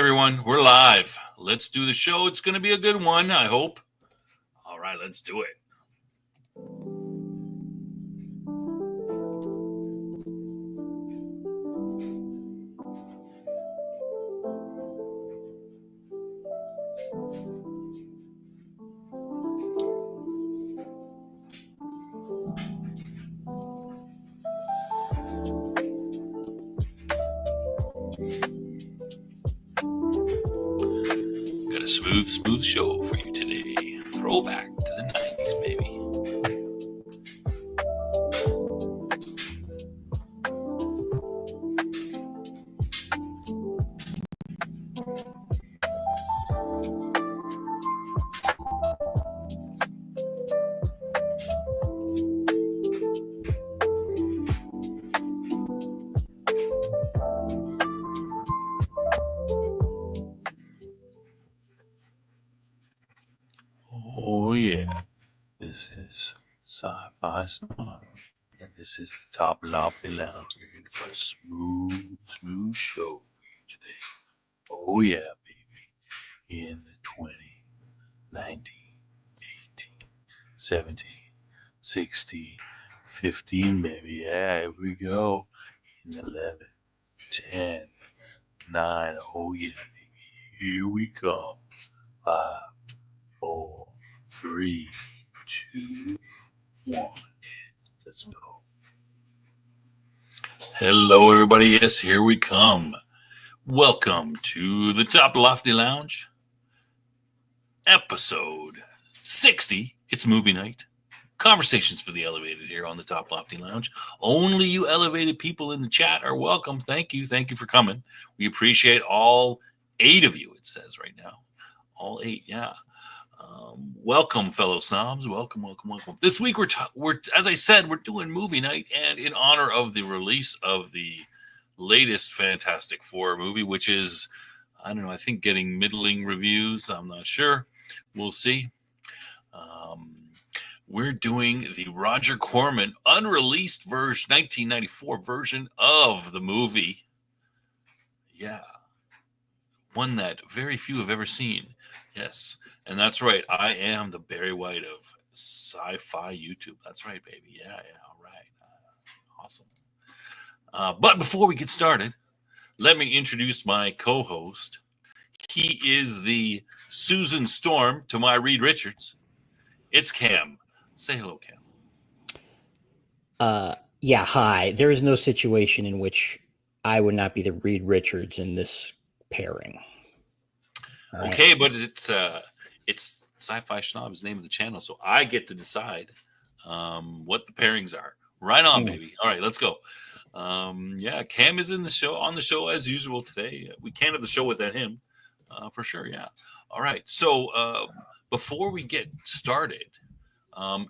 everyone. We're live. Let's do the show. It's going to be a good one, I hope. All right, let's do it. Got a smooth show for you today. Throwback to the 90s, baby. Oh yeah, this is Sci-Fi Snob, and this is the Toplofty Lounge for a smooth show for you today. Oh yeah, baby, in the 20, 19, 18, 17, 16, 15, baby, yeah, here we go, in 11, 10, 9, oh yeah, baby, here we come, 5, 4, 3, 2, 1. Let's go. Hello, everybody. Yes, here we come. Welcome to the Toplofty Lounge, episode 60. It's movie night. Conversations for the elevated here on the Toplofty Lounge. Only you elevated people in the chat are welcome. Thank you. Thank you for coming. We appreciate all 8 of you, it says right now. All 8, yeah. Welcome, fellow snobs. Welcome. This week, we're as I said, we're doing movie night, and in honor of the release of the latest Fantastic Four movie, which is, I don't know, I think getting middling reviews. I'm not sure. We'll see. We're doing the Roger Corman unreleased version, 1994 version of the movie. Yeah. One that very few have ever seen. Yes. And that's right. I am the Barry White of sci-fi YouTube. That's right, baby. Yeah. All right. Awesome. But before we get started, let me introduce my co-host. He is the Susan Storm to my Reed Richards. It's Cam. Say hello, Cam. Yeah, hi. There is no situation in which I would not be the Reed Richards in this pairing. All okay, right. But it's Sci-Fi Schnob is the name of the channel, so I get to decide what the pairings are. Right on, baby. All right, let's go. Yeah, Cam is on the show as usual today. We can't have the show without him, for sure. Yeah. All right. So before we get started,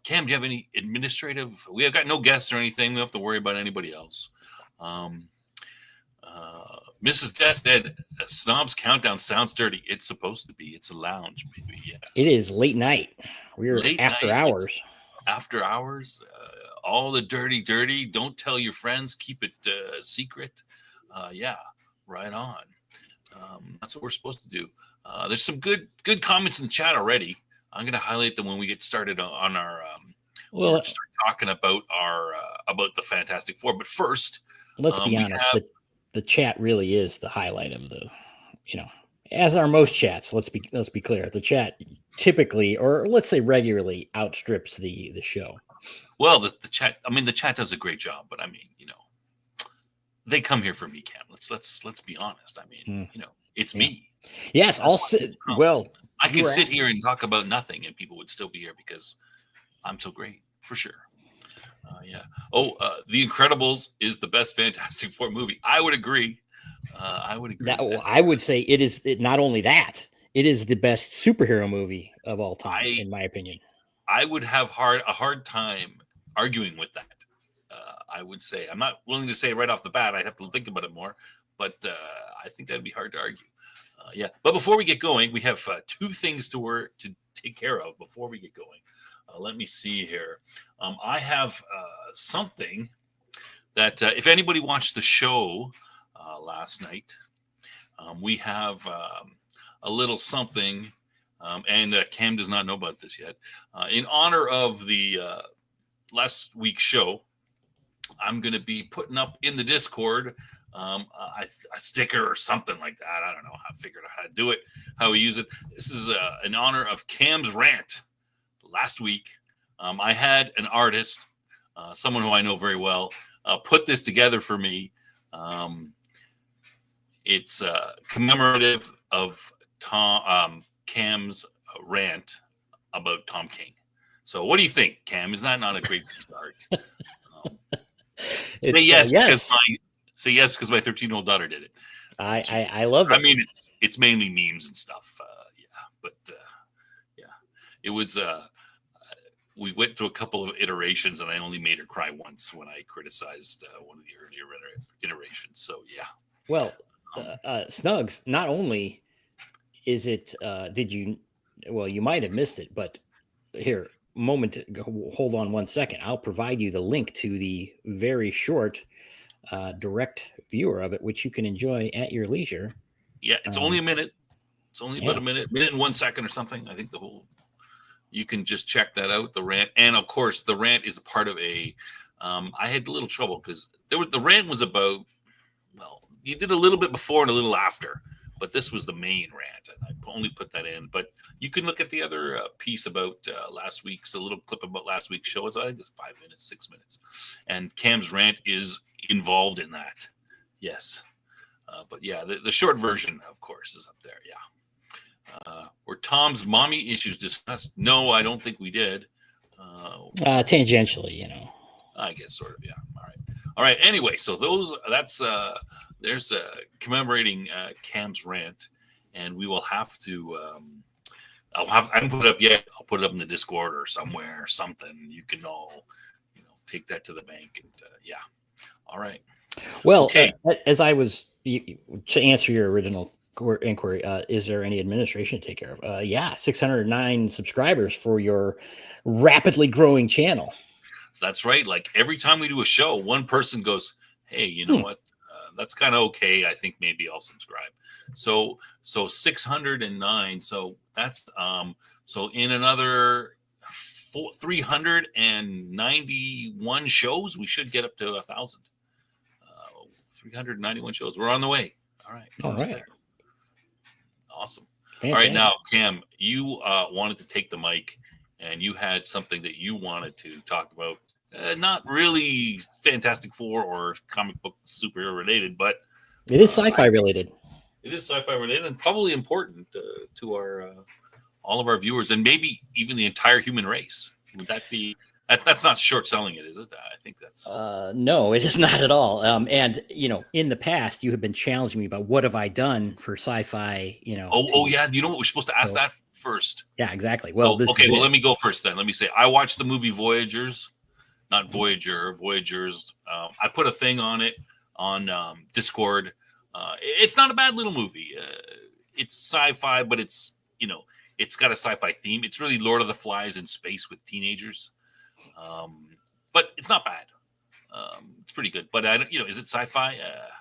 Cam, do you have any administrative? We have got no guests or anything. We don't have to worry about anybody else. Mrs. Des said, Snob's Countdown sounds dirty. It's supposed to be. It's a lounge, baby. Yeah. It is late night. We're after hours. It's after hours. All the dirty. Don't tell your friends. Keep it secret. Yeah, right on. That's what we're supposed to do. There's some good comments in the chat already. I'm going to highlight them when we get started on our. We'll start talking about about the Fantastic Four. But first, let's be honest. The chat really is the highlight of the, as are most chats. Let's be clear. The chat typically, or let's say regularly, outstrips the show. Well, the chat. I mean, the chat does a great job, but I mean, they come here for me, Cam. Let's be honest. I mean, it's me. Yes, I'll sit. Well, I could sit here and talk about nothing, and people would still be here because I'm so great, for sure. Yeah. Oh, The Incredibles is the best Fantastic Four movie. I would agree. I would agree. I would say it is not only that, it is the best superhero movie of all time, in my opinion. I would have a hard time arguing with that. I would say I'm not willing to say right off the bat. I'd have to think about it more, but I think that'd be hard to argue. Yeah. But before we get going, we have 2 things to take care of before we get going. Let me see here. I have something that if anybody watched the show last night, We have a little something, and Cam does not know about this yet. In honor of the last week's show, I'm going to be putting up in the Discord a sticker or something like that. I don't know. I figured out how to do it, how we use it. This is in honor of Cam's rant last week. I had an artist, someone who I know very well, put this together for me. It's commemorative of Cam's rant about Tom King. So what do you think, Cam? Is that not a great piece of art? Say yes, because my 13-year-old daughter did it. I love it. I mean, it's mainly memes and stuff. It was. We went through a couple of iterations, and I only made her cry once when I criticized one of the earlier iterations. So yeah. Well, Snugs, not only is it, you might have missed it, but here, hold on 1 second. I'll provide you the link to the very short direct viewer of it, which you can enjoy at your leisure. Yeah, it's only a minute. It's only about a minute and 1 second or something. I think you can just check that out, the rant. And of course, the rant is a part of I had a little trouble because the rant was about, well, you did a little bit before and a little after, but this was the main rant. And I only put that in, but you can look at the other piece about last week's, a little clip about last week's show. I think it's 5 minutes, 6 minutes. And Cam's rant is involved in that. Yes. But yeah, the short version, of course, is up there. Yeah. Were Tom's mommy issues discussed? No, I don't think we did. Tangentially, I guess sort of, yeah. All right. Anyway, so there's commemorating Cam's rant, and we will have to. I haven't put it up yet. I'll put it up in the Discord or somewhere, or something. You can all, take that to the bank, and yeah. All right. Well, okay. As I was to answer your original inquiry, is there any administration to take care of? Yeah, 609 subscribers for your rapidly growing channel. That's right. Like every time we do a show, one person goes, "Hey, you know what? That's kind of okay. I think maybe I'll subscribe." So 609. So that's so in another 391 shows, we should get up to 1,000. 391 shows. We're on the way. All right. Awesome. Fantastic. All right, now Cam, you wanted to take the mic, and you had something that you wanted to talk about. Not really Fantastic Four or comic book superhero related, but it is sci-fi related. It is sci-fi related, and probably important to our all of our viewers, and maybe even the entire human race. Would that be? That's not short selling it, is it? I think that's no, it is not at all. And in the past, you have been challenging me about what have I done for sci-fi. Oh yeah, you know what? We're supposed to ask that first. Yeah, exactly. Well, well, let me go first then. Let me say I watched the movie Voyagers, not Voyager. Voyagers. I put a thing on it on Discord. It's not a bad little movie. It's sci-fi, but it's it's got a sci-fi theme. It's really Lord of the Flies in space with teenagers. But it's not bad. It's pretty good. But I don't, is it sci-fi?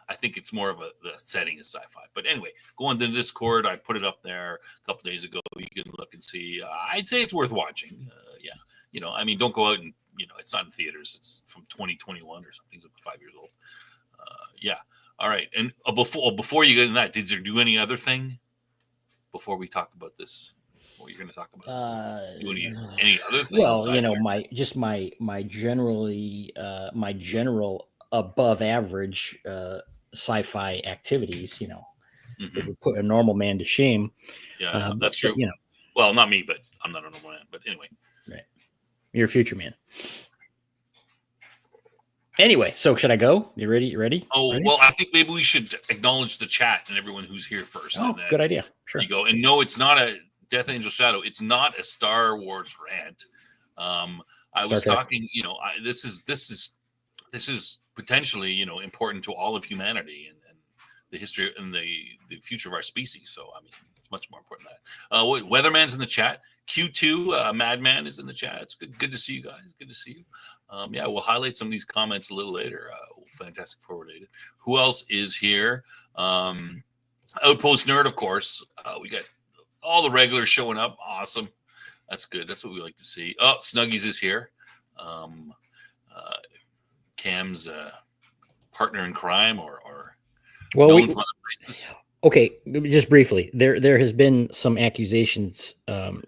I think it's more of the setting is sci-fi. But anyway, go on to the Discord. I put it up there a couple days ago. You can look and see. I'd say it's worth watching. Yeah, I mean, don't go out and it's not in theaters. It's from 2021 or something. It's 5 years old. Yeah. All right. And before you get into that, did you do any other thing before we talk about this? What you're going to talk about? Any other things? Well, my general above average sci-fi activities. It would put a normal man to shame. Yeah, that's true. Well, not me, but I'm not a normal man. But anyway, right? You're a future man. Anyway, so should I go? You ready? Oh, ready? Well, I think maybe we should acknowledge the chat and everyone who's here first. Oh, good idea. Sure. You go. And no, it's not a Death Angel Shadow. It's not a Star Wars rant. I was talking, this is potentially, important to all of humanity and the history and the future of our species. So, I mean, it's much more important than that. Weatherman's in the chat. Q2, Madman is in the chat. It's good to see you guys. Good to see you. Yeah, we'll highlight some of these comments a little later. Fantastic Four related. Who else is here? Outpost Nerd, of course. We got all the regulars showing up. Awesome. That's good. That's what we like to see. Oh, Snuggies is here. Cam's partner in crime, or Well, known for other places. Okay, just briefly, there has been some accusations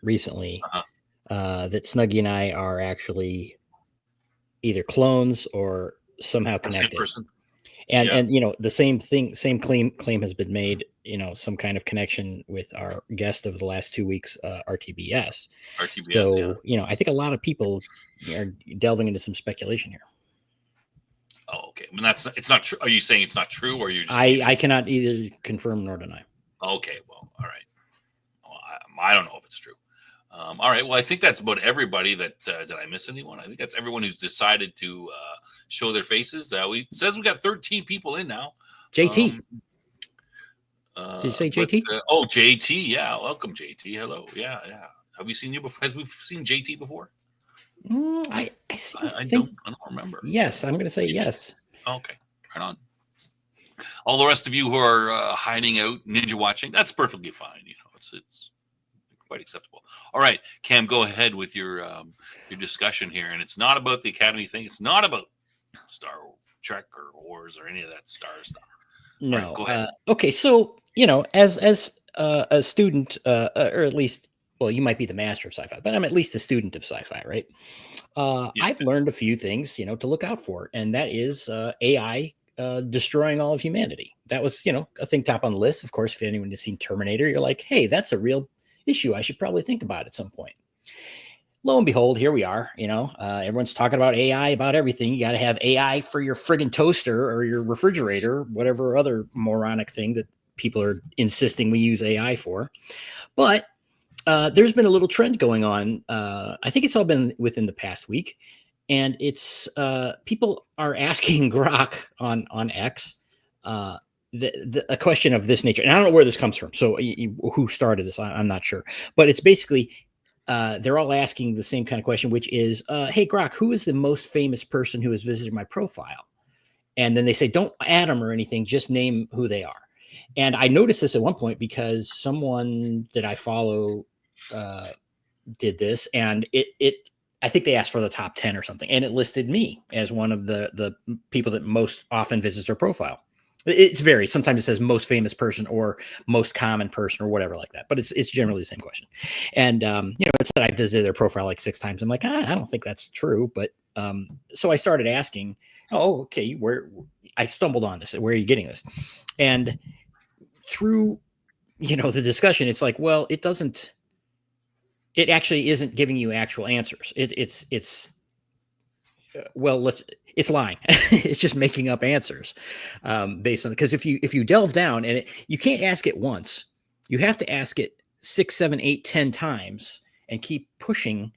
recently that Snuggie and I are actually either clones or somehow Same connected. person. And you know, the same claim has been made, you know, some kind of connection with our guest of the last 2 weeks, RTBS. So, you know, I think a lot of people are delving into some speculation here. Oh, okay. I mean, it's not true. Are you saying it's not true, or are you just I cannot either confirm nor deny. Okay, well, all right. Well, I don't know if it's true. All right. Well, I think that's about everybody. Did I miss anyone? I think that's everyone who's decided to show their faces. It says we got 13 people in now. JT. Did you say JT? JT. Yeah. Welcome, JT. Hello. Yeah. Have we seen you before? Has we seen JT before? I don't remember. Yes, I'm going to say yes. Okay. Right on. All the rest of you who are hiding out, ninja watching, that's perfectly fine. You know, it's quite acceptable. All right, Cam, go ahead with your discussion here, and it's not about the Academy thing. It's not about Star Trek or Wars or any of that Star stuff. No. Right, go ahead. Okay, so you know, as a student, or at least, well, you might be the master of sci-fi, but I'm at least a student of sci-fi, right? I've learned a few things, you know, to look out for, and that is AI destroying all of humanity. That was, you know, a thing top on the list. Of course, if anyone has seen Terminator, you're like, hey, that's a real issue I should probably think about at some point. Lo and behold, here we are. You know, everyone's talking about AI about everything. You got to have AI for your friggin' toaster or your refrigerator, whatever other moronic thing that people are insisting we use AI for. But there's been a little trend going on. I think it's all been within the past week. And it's people are asking Grok on X a question of this nature. And I don't know where this comes from. So who started this? I'm not sure. But it's basically they're all asking the same kind of question, which is, hey, Grok, who is the most famous person who has visited my profile? And then they say, don't add them or anything. Just name who they are. And I noticed this at one point because someone that I follow did this, and I think they asked for the top 10 or something, and it listed me as one of the people that most often visits their profile. It's varies. Sometimes it says most famous person or most common person or whatever like that, but it's generally the same question. And you know, it said I visited their profile like 6 times. I'm like, I don't think that's true, but so I started asking, oh, okay, where I stumbled on this. Where are you getting this? And through, you know, the discussion, it's like, well, it actually isn't giving you actual answers. It's lying. It's just making up answers based on, because if you delve down and you can't ask it once, you have to ask it 6, 7, 8, 10 times and keep pushing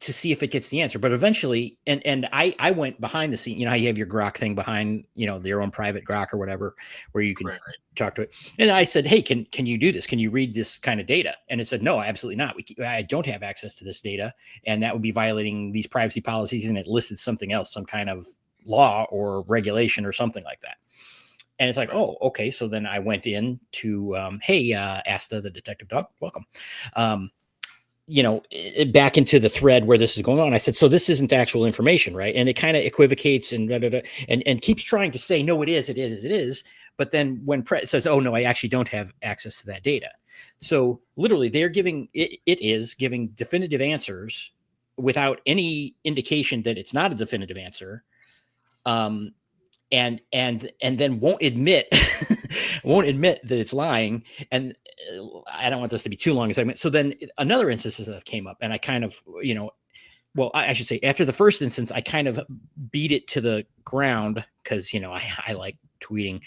to see if it gets the answer. But eventually, and I went behind the scene. You know how you have your Grok thing behind, you know, your own private Grok or whatever, where you can talk to it. And I said, hey, can you do this? Can you read this kind of data? And it said, no, absolutely not. I don't have access to this data, and that would be violating these privacy policies. And it listed something else, some kind of law or regulation or something like that. And it's like, oh, okay. So then I went in to, hey, Asta, the detective dog, welcome. You know, back into the thread where this is going on. I said, so this isn't actual information, right? And it kind of equivocates and keeps trying to say, no, it is. But then when it says, oh, no, I actually don't have access to that data. So literally they're giving, it is giving definitive answers without any indication that it's not a definitive answer. And then won't admit that it's lying. And I don't want this to be too long a segment. So then another instance that came up, and I kind of, you know, well, I should say after the first instance, I kind of beat it to the ground because, you know, I like tweeting,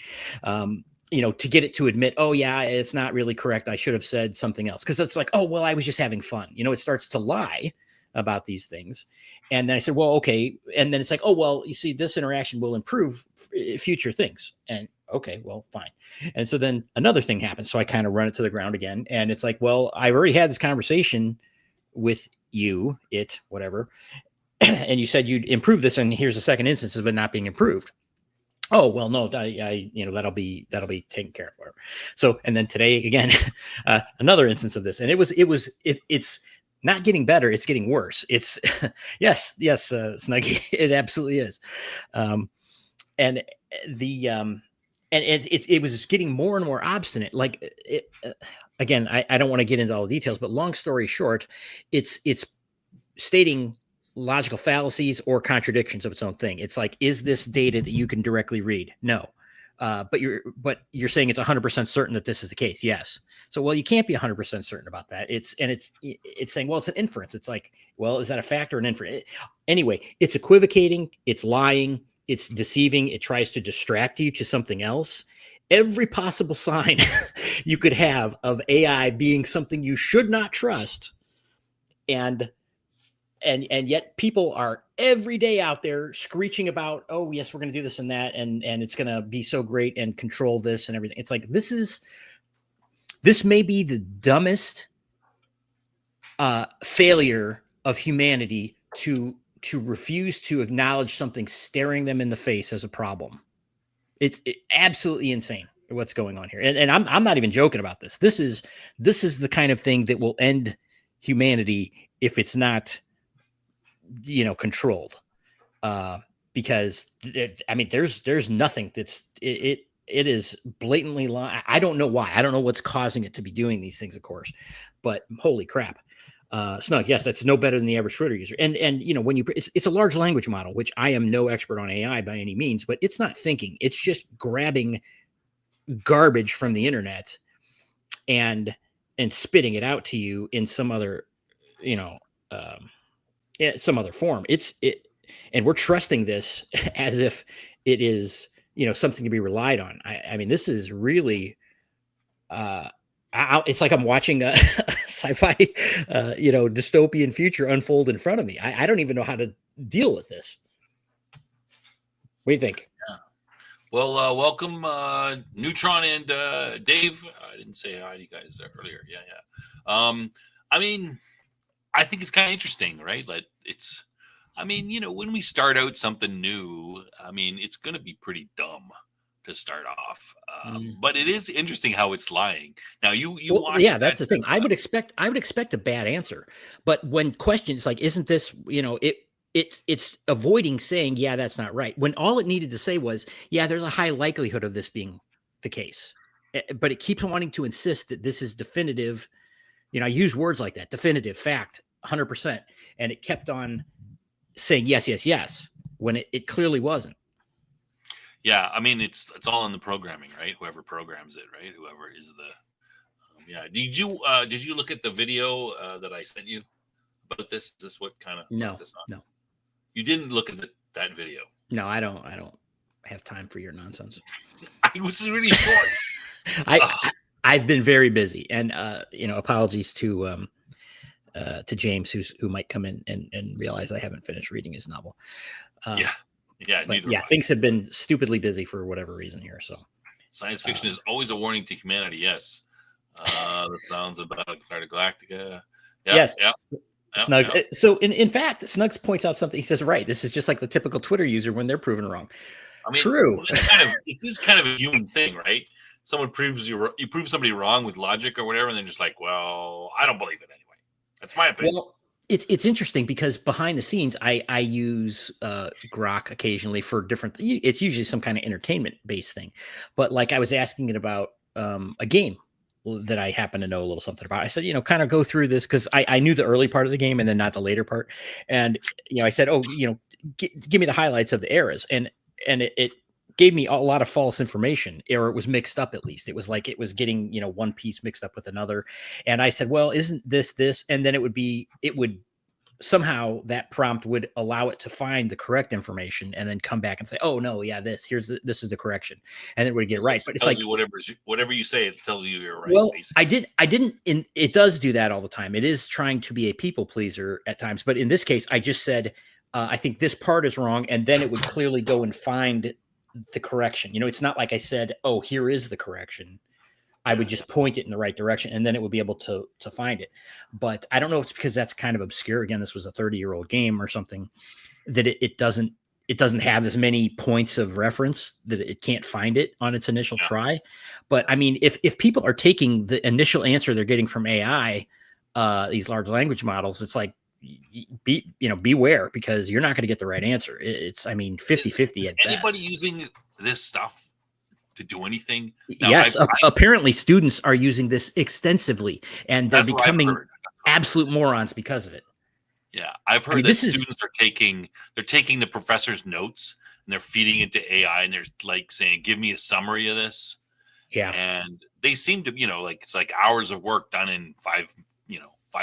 you know, to get it to admit, oh yeah, it's not really correct. I should have said something else. Cause it's like, oh, well, I was just having fun. You know, it starts to lie about these things. And then I said, well, okay. And then it's like, oh, well, you see, this interaction will improve future things. And okay, well, fine. And so then another thing happens. So I kind of run it to the ground again. And it's like, well, I've already had this conversation with you, whatever. And you said you'd improve this. And here's a second instance of it not being improved. Oh, well, no, that'll be taken care of. Whatever. So, and then today again, another instance of this, and it's not getting better; it's getting worse. It's yes, Snuggy, it absolutely is. And the and it was getting more and more obstinate. Like again, I don't want to get into all the details, but long story short, it's stating logical fallacies or contradictions of its own thing. It's like, is this data that you can directly read? No. But you're saying it's 100% certain that this is the case. Yes. So, well, you can't be 100% certain about that. It's saying, well, it's an inference. It's like, well, is that a fact or an inference? Anyway, it's equivocating, it's lying, it's deceiving. It tries to distract you to something else. Every possible sign you could have of AI being something you should not trust. And yet people are every day out there screeching about, oh yes, we're going to do this and that, and it's going to be so great and control this and everything. It's like, this may be the dumbest failure of humanity to refuse to acknowledge something staring them in the face as a problem. It's absolutely insane what's going on here, and I'm not even joking about this. This is the kind of thing that will end humanity if it's not controlled, because there's nothing that's it is blatantly lying. I don't know why. I don't know what's causing it to be doing these things, of course, but holy crap. Snug, yes, that's no better than the average Twitter user. And when it's a large language model, which I am no expert on AI by any means, but it's not thinking. It's just grabbing garbage from the internet and spitting it out to you in some other, some other form. And we're trusting this as if it is, something to be relied on. I mean, this is really, it's like I'm watching a sci-fi, dystopian future unfold in front of me. I don't even know how to deal with this. What do you think? Yeah. Well, welcome, Neutron and Dave. I didn't say hi to you guys earlier. Yeah. I mean, I think it's kind of interesting, right? Like when we start out something new, it's going to be pretty dumb to start off. But it is interesting how it's lying. Now watch. Yeah, that's the thing. I would expect a bad answer, but when questions like, isn't this, it's avoiding saying, yeah, that's not right, when all it needed to say was, yeah, there's a high likelihood of this being the case. But it keeps wanting to insist that this is definitive. I use words like that, definitive, fact, 100%. And it kept on saying yes, when it clearly wasn't. Yeah, it's all in the programming, right? Whoever programs it, right? Whoever is the yeah. Did you look at the video that I sent you about this? Is this what kind of no? This on? No, you didn't look at that video. No, I don't have time for your nonsense. It was really short. I've been very busy, and apologies to James who might come in and realize I haven't finished reading his novel. Things have been stupidly busy for whatever reason here. So science fiction is always a warning to humanity. Yes. The sounds about Galactica. Yeah, yes. Yeah. Snug. Yeah. So in fact, Snugs points out something. He says, right, this is just like the typical Twitter user when they're proven wrong. True. It is kind of a human thing, right? Someone you prove somebody wrong with logic or whatever, and then just like, well, I don't believe it anyway. That's my opinion. Well, it's interesting because behind the scenes, I use Grok occasionally for different. It's usually some kind of entertainment based thing, but like I was asking it about a game that I happen to know a little something about. I said, kind of go through this because I knew the early part of the game and then not the later part. And I said, give me the highlights of the eras, and it gave me a lot of false information, or it was mixed up. At least it was like it was getting one piece mixed up with another. And I said, well, isn't this? And then it would somehow that prompt would allow it to find the correct information and then come back and say, oh no, yeah, this is the correction, and it would get right. But it's like whatever you say, it tells you you're right. Well, basically. I didn't. It does do that all the time. It is trying to be a people pleaser at times, but in this case, I just said, I think this part is wrong, and then it would clearly go and find the correction. It's not like I said, oh, here is the correction. I would just point it in the right direction, and then it would be able to find it. But I don't know if it's because that's kind of obscure. Again, this was a 30-year-old game or something, that it doesn't it doesn't have as many points of reference that it can't find it on its initial try. But I mean, if people are taking the initial answer they're getting from AI, these large language models, it's like, beware, because you're not going to get the right answer. It's, I mean, 50-50 Is at anybody best. using this stuff to do anything? Now, Yes, apparently students are using this extensively, and they're that's what I've becoming heard. absolute morons because of it. Yeah, I've heard mean, that this is- students are taking the professor's notes and they're feeding it to AI, and they're like saying, "Give me a summary of this." Yeah. And they seem to, like it's like hours of work done in 5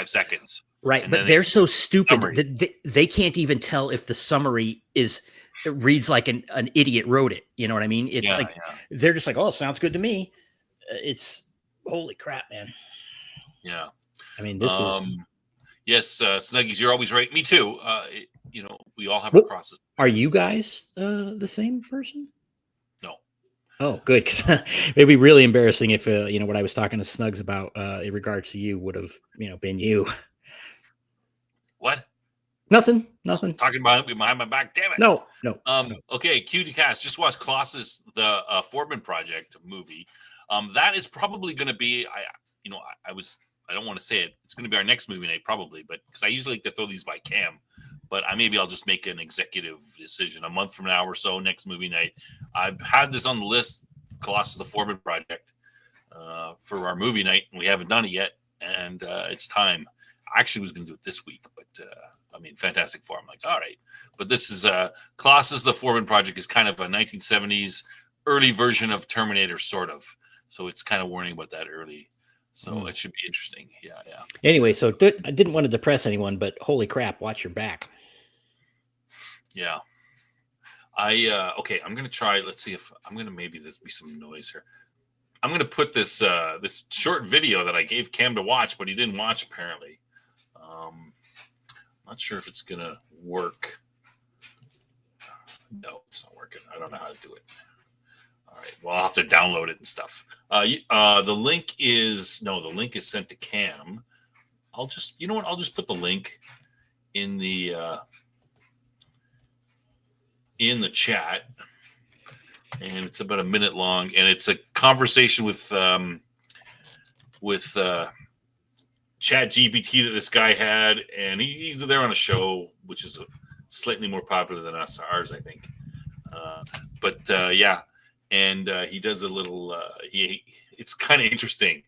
seconds. Right, And but then they're so stupid summary. that they can't even tell if the summary it reads like an idiot wrote it. You know what I mean? It's like they're just like, "Oh, it sounds good to me." It's holy crap, man. Yeah. I mean, this is. Yes, Snuggies, you're always right. Me too. We all have a process. Are you guys the same person? No. Oh, good. Because it'd be really embarrassing if what I was talking to Snugs about in regards to you would have been you. What? Nothing. Talking about behind my back. Damn it. No. Okay. Cue to cast. Just watch Colossus, the Foreman Project movie. That is probably going to be. I don't want to say it. It's going to be our next movie night, probably, but because I usually like to throw these by Cam, but maybe I'll just make an executive decision a month from now or so. Next movie night, I've had this on the list, Colossus the Foreman Project, for our movie night, and we haven't done it yet, and it's time. I actually was going to do it this week, but Fantastic Four. I'm like, all right, but this is Colossus the Foreman Project is kind of a 1970s early version of Terminator, sort of. So it's kind of warning about that early. So it should be interesting. Yeah. Anyway, so I didn't want to depress anyone, but holy crap, watch your back. Yeah. Okay, I'm going to try. Let's see if I'm going to, maybe there's be some noise here. I'm going to put this this short video that I gave Cam to watch, but he didn't watch apparently. Not sure if it's going to work. No, it's not working. I don't know how to do it. All right. Well, I'll have to download it and stuff. The link is sent to Cam. I'll just put the link in the chat, and it's about a minute long, and it's a conversation with ChatGPT that this guy had, and he's there on a show which is slightly more popular than ours, I think. Yeah. And he does a little. It's kind of interesting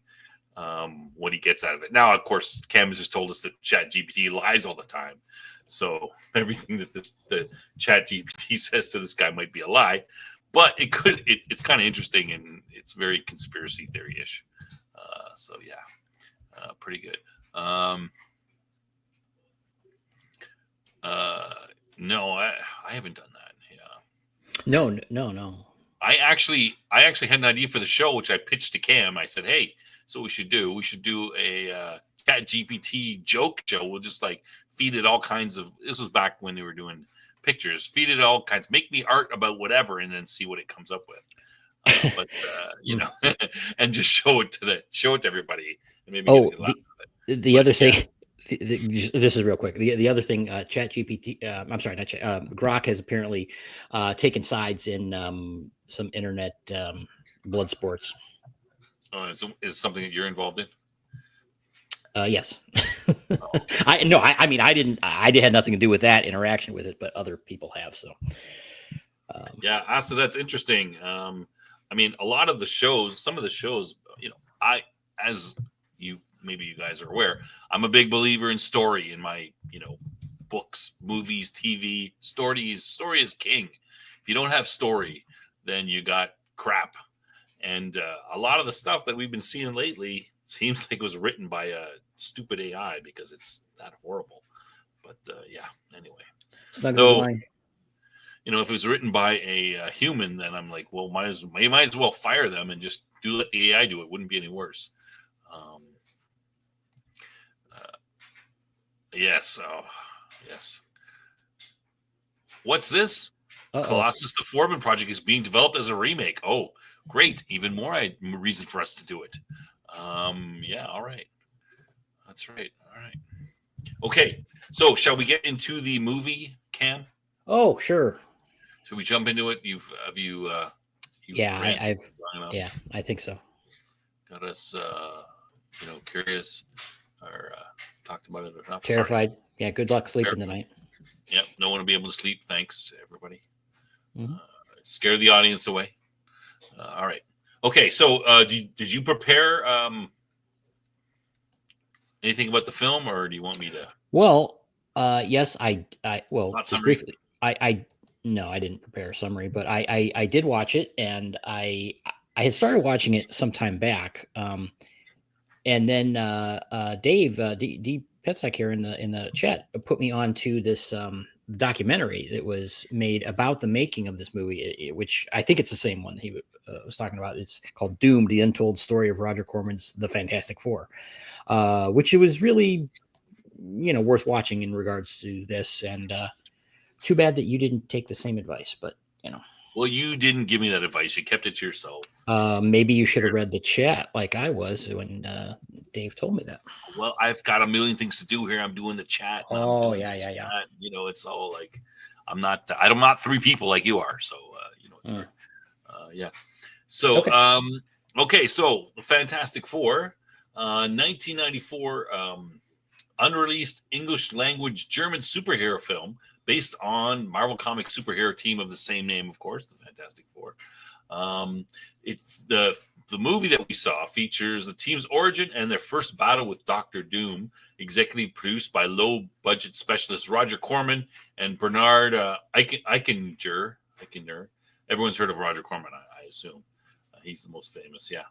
what he gets out of it. Now, of course, Cam has just told us that ChatGPT lies all the time, so everything that the ChatGPT says to this guy might be a lie. But it could. It's kind of interesting, and it's very conspiracy theory-ish. So yeah, pretty good. No, I haven't done that. Yeah. No. I actually had an idea for the show, which I pitched to Cam. I said, "Hey, so we should do a ChatGPT joke show. We'll just like feed it all kinds of." This was back when they were doing pictures. Feed it all kinds. Make me art about whatever, and then see what it comes up with. And just show it to everybody. And maybe the other thing. This is real quick. The other thing, ChatGPT. I'm sorry, not Chat. Grok has apparently taken sides in some internet blood sports. Is something that you're involved in? Yes. I had nothing to do with that interaction with it, but other people have. So. Yeah, Asta, that's interesting. A lot of the shows, some of the shows, maybe you guys are aware, I'm a big believer in story in my, books, movies, TV. Story is king. If you don't have story, then you got crap. And a lot of the stuff that we've been seeing lately seems like it was written by a stupid AI because it's that horrible. But anyway. If it was written by a human, then I'm like, well, you might as well fire them and just let the AI do it. Wouldn't be any worse. Yes. Oh, yes. What's this? Uh-oh. Colossus the Foreman Project is being developed as a remake. Oh, great. Even more reason for us to do it. Yeah, all right. That's right. All right. Okay. So shall we get into the movie, Cam? Oh, sure. Should we jump into it? You've Yeah, ranted long enough. yeah, I think so. Got us, curious or talked about it enough. Terrified. Right. Yeah, good luck sleeping Terrified. tonight. Yep, no one will be able to sleep. Thanks, everybody. Mhm. Scare the audience away. All right. Okay, so did you prepare anything about the film, or do you want me to? Well, yes, well, Not just summary. briefly, no, I didn't prepare a summary, but I did watch it, and I had started watching it some time back, and then Dave D Petsack here in the chat put me on to this documentary that was made about the making of this movie, which I think it's the same one he was talking about. It's called Doomed: The Untold Story of Roger Corman's The Fantastic Four, which it was really worth watching in regards to this. And too bad that you didn't take the same advice, but Well, you didn't give me that advice. You kept it to yourself. maybe you should have read the chat like I was when Dave told me that. Well, I've got a million things to do here. I'm doing the chat. And Oh, I'm doing yeah. that. It's all like I'm not three people like you are. So it's hard. Yeah. So okay. So the Fantastic Four, 1994, unreleased English language German superhero film based on Marvel Comics superhero team of the same name, of course, the Fantastic Four. It's the movie that we saw features the team's origin and their first battle with Doctor Doom, executive produced by low-budget specialist Roger Corman and Bernard Eichinger. Everyone's heard of Roger Corman, I assume. He's the most famous, yeah.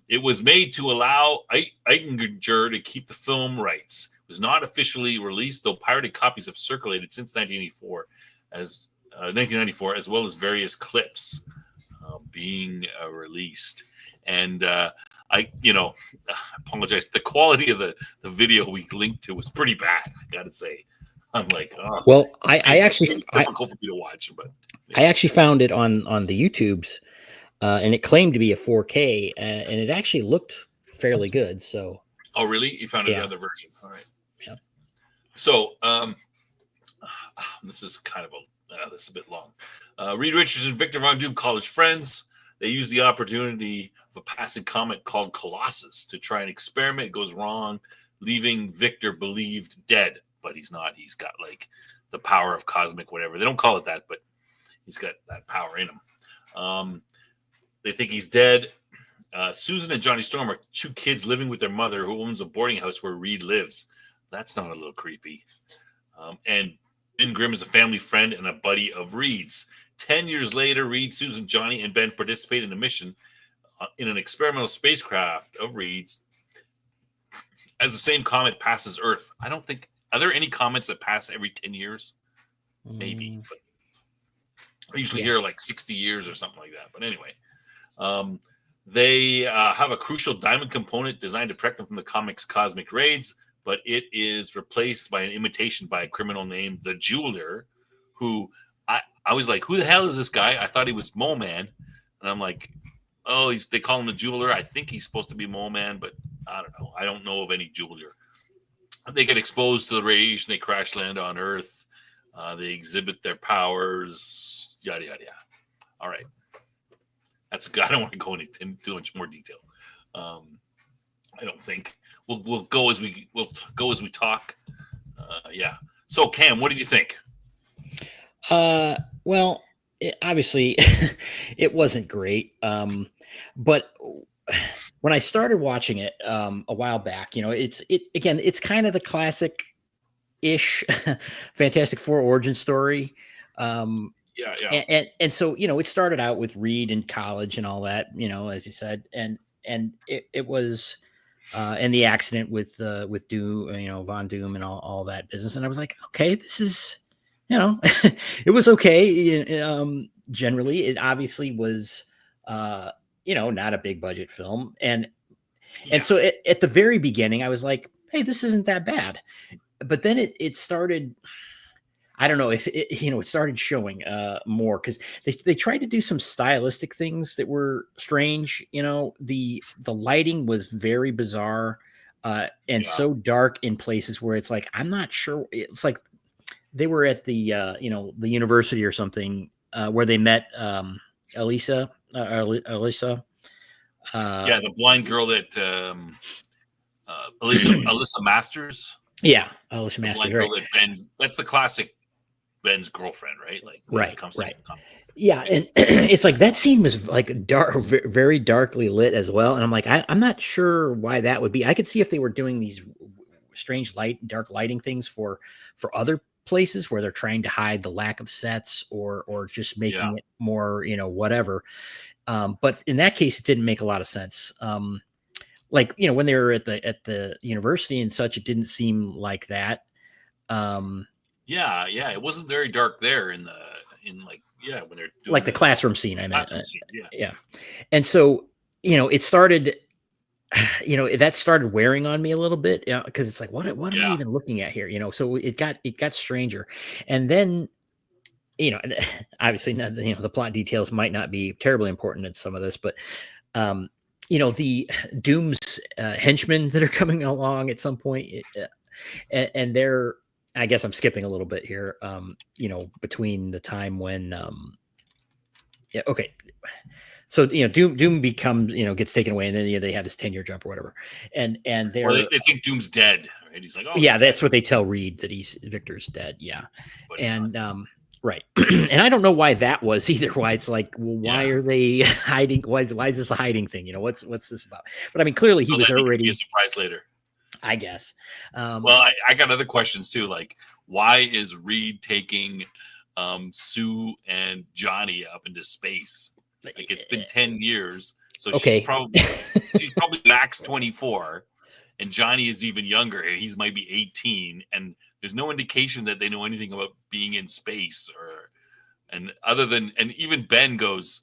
It was made to allow Eichinger to keep the film rights. It was not officially released, though pirated copies have circulated since 1994, as well as various clips being released. And I apologize. The quality of the video we linked to was pretty bad, I gotta say. I'm like, oh. Well, I actually difficult for me to watch, but I actually found it on the YouTubes, and it claimed to be a 4K, and it actually looked fairly good. So, oh, really? You found another version? All right. Yeah. So, this is kind of this is a bit long. Reed Richards and Victor Von Doom, college friends. They use the opportunity of a passing comet called Colossus to try an experiment. It goes wrong, leaving Victor believed dead, but he's not. He's got like the power of cosmic whatever. They don't call it that, but he's got that power in him. They think he's dead. Susan and Johnny Storm are two kids living with their mother who owns a boarding house where Reed lives. That's not a little creepy. And Ben Grimm is a family friend and a buddy of Reed's. 10 years later, Reed, Susan, Johnny, and Ben participate in a mission in an experimental spacecraft of Reed's as the same comet passes Earth. I don't think... Are there any comets that pass every 10 years? Maybe. But I usually hear like 60 years or something like that. But anyway, they have a crucial diamond component designed to protect them from the comic's cosmic raids, but it is replaced by an imitation by a criminal named the Jeweler, who I was like, who the hell is this guy? I thought he was Mole Man. And I'm like, oh, they call him the Jeweler. I think he's supposed to be Mole Man, but I don't know. I don't know of any Jeweler. They get exposed to the radiation. They crash land on Earth. They exhibit their powers. Yada, yada, yada. All right. That's good. I don't want to go into too much more detail. I don't think we'll go as we talk. Yeah. So Cam, what did you think? Well, obviously it wasn't great. But when I started watching it a while back, it's kind of the classic ish Fantastic Four origin story. Yeah. And so, it started out with Reed in college and all that, as you said, and it was, and the accident with Doom, Von Doom and all that business. And I was like, okay, this is, it was okay. Generally, it obviously was, not a big budget film. And so at the very beginning, I was like, hey, this isn't that bad. But then it started, I don't know if it started showing more because they tried to do some stylistic things that were strange. The lighting was very bizarre and so dark in places where it's like, I'm not sure. It's like they were at the the university or something where they met Elisa. Elisa. Yeah, the blind girl that Alyssa Masters. Yeah, Elisa The blind Masters. girl Right. that Ben. That's the classic Ben's girlfriend, right? Like when it comes to Right. Yeah, and it's like that scene was like dark, very darkly lit as well. And I'm like, I'm not sure why that would be. I could see if they were doing these strange dark lighting things for other places where they're trying to hide the lack of sets or just making it more, whatever. But in that case, it didn't make a lot of sense. Like when they were at the university and such, it didn't seem like that. Yeah, it wasn't very dark there when they're doing like the classroom scene. I meant, scene, yeah. And so it started. That started wearing on me a little bit because it's like, what am I even looking at here? So it got stranger, and then obviously the plot details might not be terribly important in some of this, but the Doom's henchmen that are coming along at some point, and they're, I guess I'm skipping a little bit here, between the time when okay. So Doom becomes gets taken away, and then they have this 10-year jump or whatever, and they think Doom's dead, right? He's like, oh yeah, that's what they tell Reed, that Victor's dead, and right, and I don't know why that was either. Why it's like, well, why are they hiding? Why is this a hiding thing? What's this about? But I mean, clearly he was already a surprise later, I guess. Well, I got other questions too, like why is Reed taking Sue and Johnny up into space? Like it's been 10 years, so she's probably max 24, and Johnny is even younger. He's might be 18, and there's no indication that they know anything about being in space and even Ben goes,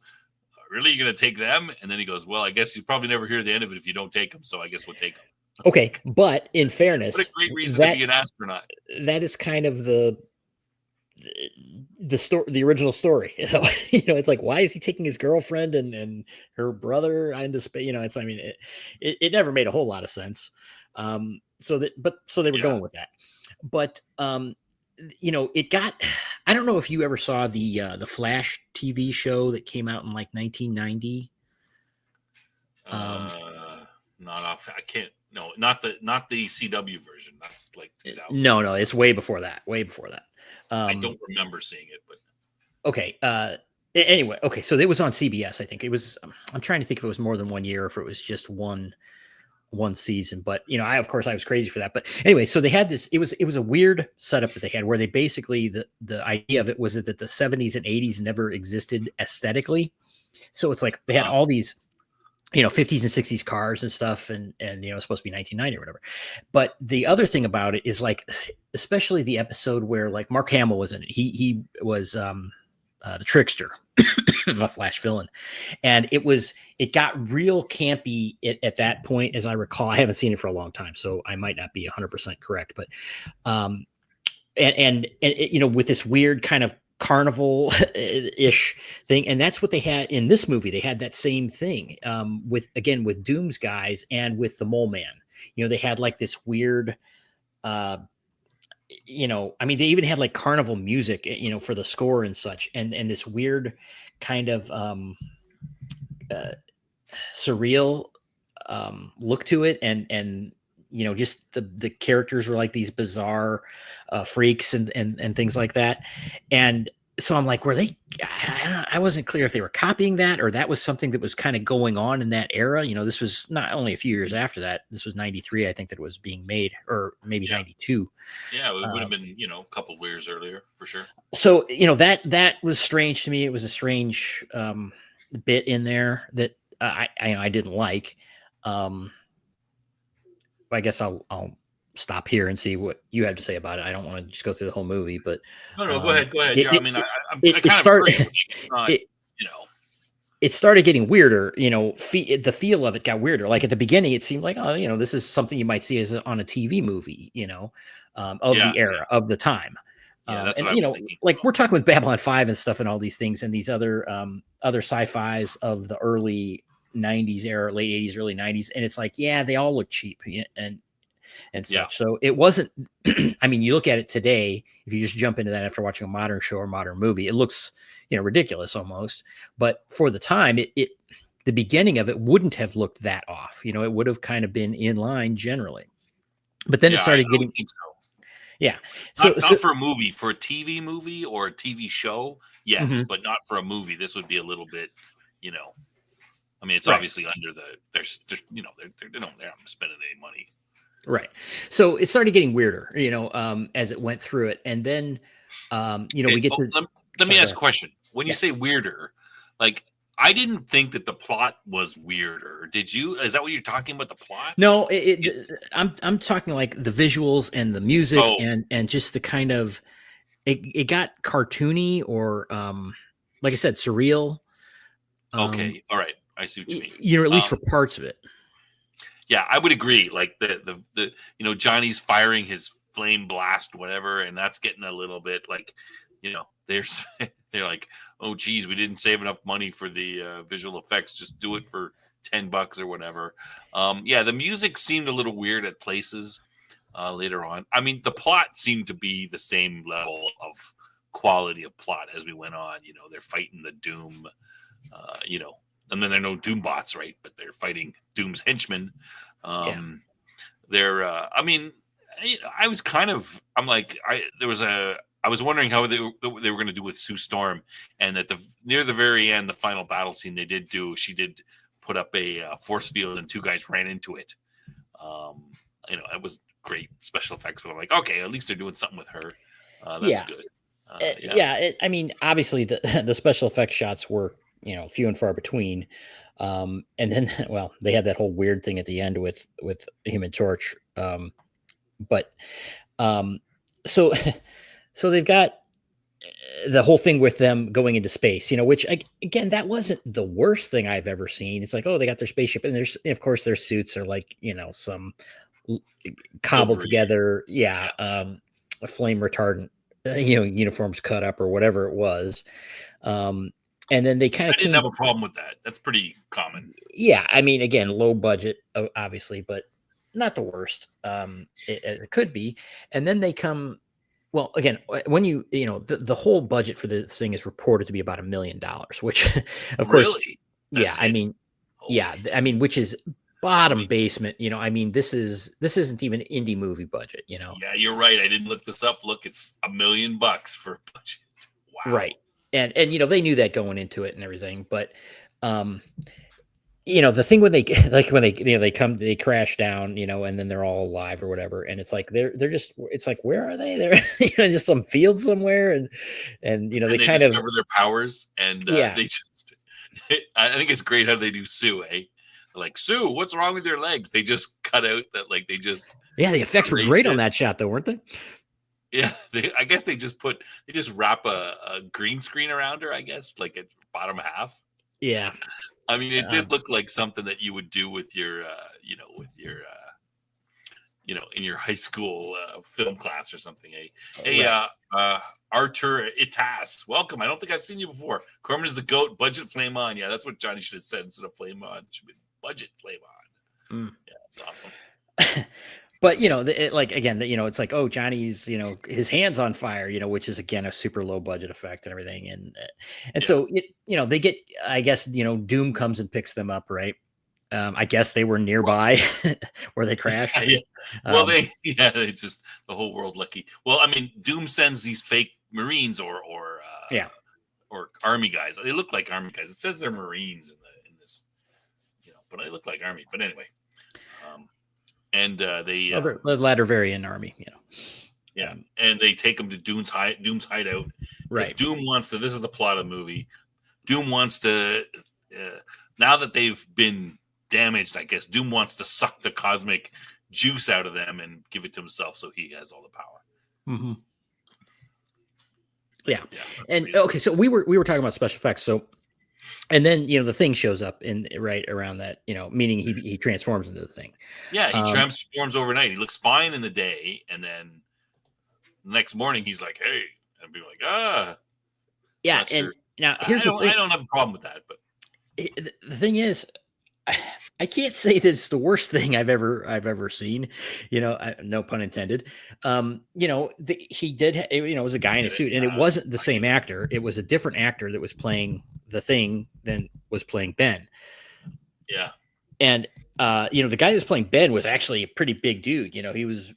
"Really, you're gonna take them?" And then he goes, "Well, I guess you probably never hear the end of it if you don't take them. So I guess we'll take them." Okay, but in fairness, what a great reason to be an astronaut. That is kind of the story, the original story. It's like, why is he taking his girlfriend and her brother into space? It's, I mean, it never made a whole lot of sense. So they were going with that, but it got. I don't know if you ever saw the Flash TV show that came out in like 1990. Not off. I can't. No, not the CW version. That's like 2000. No, it's way before that. I don't remember seeing it, but okay. Anyway, okay. So it was on CBS. I think it was. I'm trying to think if it was more than 1 year, or if it was just one season. But I was crazy for that. But anyway, so they had this. It was a weird setup that they had, where they basically the idea of it was that the 70s and 80s never existed aesthetically. So it's like they had all these 50s and 60s cars and stuff, and it's supposed to be 1990 or whatever. But the other thing about it is, like, especially the episode where like Mark Hamill was in it. He was the trickster, a Flash villain, and it got real campy at that point, as I recall. I haven't seen it for a long time, so I might not be 100% correct, but and with this weird kind of carnival-ish thing, and that's what they had in this movie. They had that same thing with Doom's guys and with the Mole Man. They had like this weird I mean, they even had like carnival music for the score and such, and this weird kind of surreal look to it, and just the characters were like these bizarre freaks and things like that. And so I'm like, were they? I wasn't clear if they were copying that, or that was something that was kind of going on in that era. This was not only a few years after that. This was 93, I think, that it was being made, or maybe 92. Yeah, it would have been a couple of years earlier for sure. So that was strange to me. It was a strange bit in there that I didn't like. I guess I'll stop here and see what you have to say about it. I don't want to just go through the whole movie, but no, go ahead. It started getting weirder. The feel of it got weirder. Like at the beginning, it seemed like, this is something you might see on a TV movie, of the era of the time. That's and what I was thinking. Like we're talking with Babylon 5 and stuff and all these things and these other sci-fis of the early 90s era, late 80s, early 90s, and it's like, yeah, they all look cheap, and and Yeah. such. So it wasn't. I mean, you look at it today. If you just jump into that after watching a modern show or modern movie, it looks ridiculous almost. But for the time, it the beginning of it wouldn't have looked that off. It would have kind of been in line generally. But then it Yeah, started I getting. don't think so. Yeah. Not So for a movie, for a TV movie or a TV show, yes, Mhm. but not for a movie. This would be a little bit, I mean, it's Right. obviously under there's they're not spending any money. Right. So it started getting weirder, as it went through it. And then, we get to. Let me Sorry, go ask a ahead. question. When you Yeah. say weirder, like I didn't think that the plot was weirder. Did you? Is that what you're talking about? The plot? No, I'm talking like the visuals and the music Oh. and just the kind of it got cartoony or like I said, surreal. Okay. All right. I see what you mean. At least for parts of it. Yeah, I would agree. Like the Johnny's firing his flame blast, whatever, and that's getting a little bit like, there's they're like, oh geez, we didn't save enough money for the visual effects. Just do it for $10 or whatever. Yeah, the music seemed a little weird at places later on. I mean, the plot seemed to be the same level of quality of plot as we went on. They're fighting the Doom, and then there are no Doom bots, right? But they're fighting Doom's henchmen. They're, I mean, I was kind of, I'm like, I was wondering how they were going to do with Sue Storm, and at near the very end, the final battle scene she did put up a force field, and two guys ran into it. It was great special effects, but I'm like, okay, at least they're doing something with her. That's good. I mean, obviously the special effects shots were few and far between. And then, well, they had that whole weird thing at the end with Human Torch. So they've got the whole thing with them going into space, which again, that wasn't the worst thing I've ever seen. It's like, oh, they got their spaceship, and of course their suits are like, some cobbled together. A flame retardant, uniforms cut up or whatever it was. And then they kind of didn't have a problem with that. That's pretty common. Yeah. I mean, again, low budget, obviously, but not the worst. It could be. And then they come, well, again, when the whole budget for this thing is reported to be about $1 million, which of course, which is bottom basement, I mean, this isn't even indie movie budget, Yeah, you're right. I didn't look this up. Look, it's $1 million for budget. Wow. Right. And they knew that going into it and everything, but the thing when they crash down, and then they're all alive or whatever, and it's like they're just, it's like, where are they? They're just some field somewhere, and they kind of discover their powers, and they just I think it's great how they do Sue, like, Sue, what's wrong with your legs? They just cut out that, like, they just the effects were great on that shot though, weren't they? Yeah, I guess they just wrap a green screen around her, I guess, like at bottom half. Yeah. I mean, it did look like something that you would do with your, in your high school film class or something. Artur Itas, welcome. I don't think I've seen you before. Corman is the GOAT, budget flame on. Yeah, that's what Johnny should have said instead of flame on. It should be budget flame on. Yeah, that's awesome. But it's like, oh, Johnny's, his hand's on fire, which is again a super low budget effect and everything, and so they get, I guess, Doom comes and picks them up, right? I guess they were nearby where they crashed. Well, they just the whole world lucky. Well, I mean, Doom sends these fake Marines or Army guys. They look like Army guys. It says they're Marines in this, but they look like Army. But anyway. And they the latter variant Army, and they take him to Doom's hideout. Right. Doom wants to. This is the plot of the movie. Doom wants to. Now that they've been damaged, I guess Doom wants to suck the cosmic juice out of them and give it to himself, so he has all the power. Mm-hmm. Yeah. And okay, so we were talking about special effects, so. And then the thing shows up in right around that, meaning he transforms into the thing. Yeah, he transforms overnight. He looks fine in the day, and then the next morning he's like, "Hey," and be like, Yeah, and now here's the thing. I don't have a problem with that, but the thing is, I can't say that it's the worst thing I've ever seen, no pun intended. He did, it was a guy in a suit, and it wasn't the same actor. It was a different actor that was playing the Thing than was playing Ben. Yeah. And the guy that was playing Ben was actually a pretty big dude. He was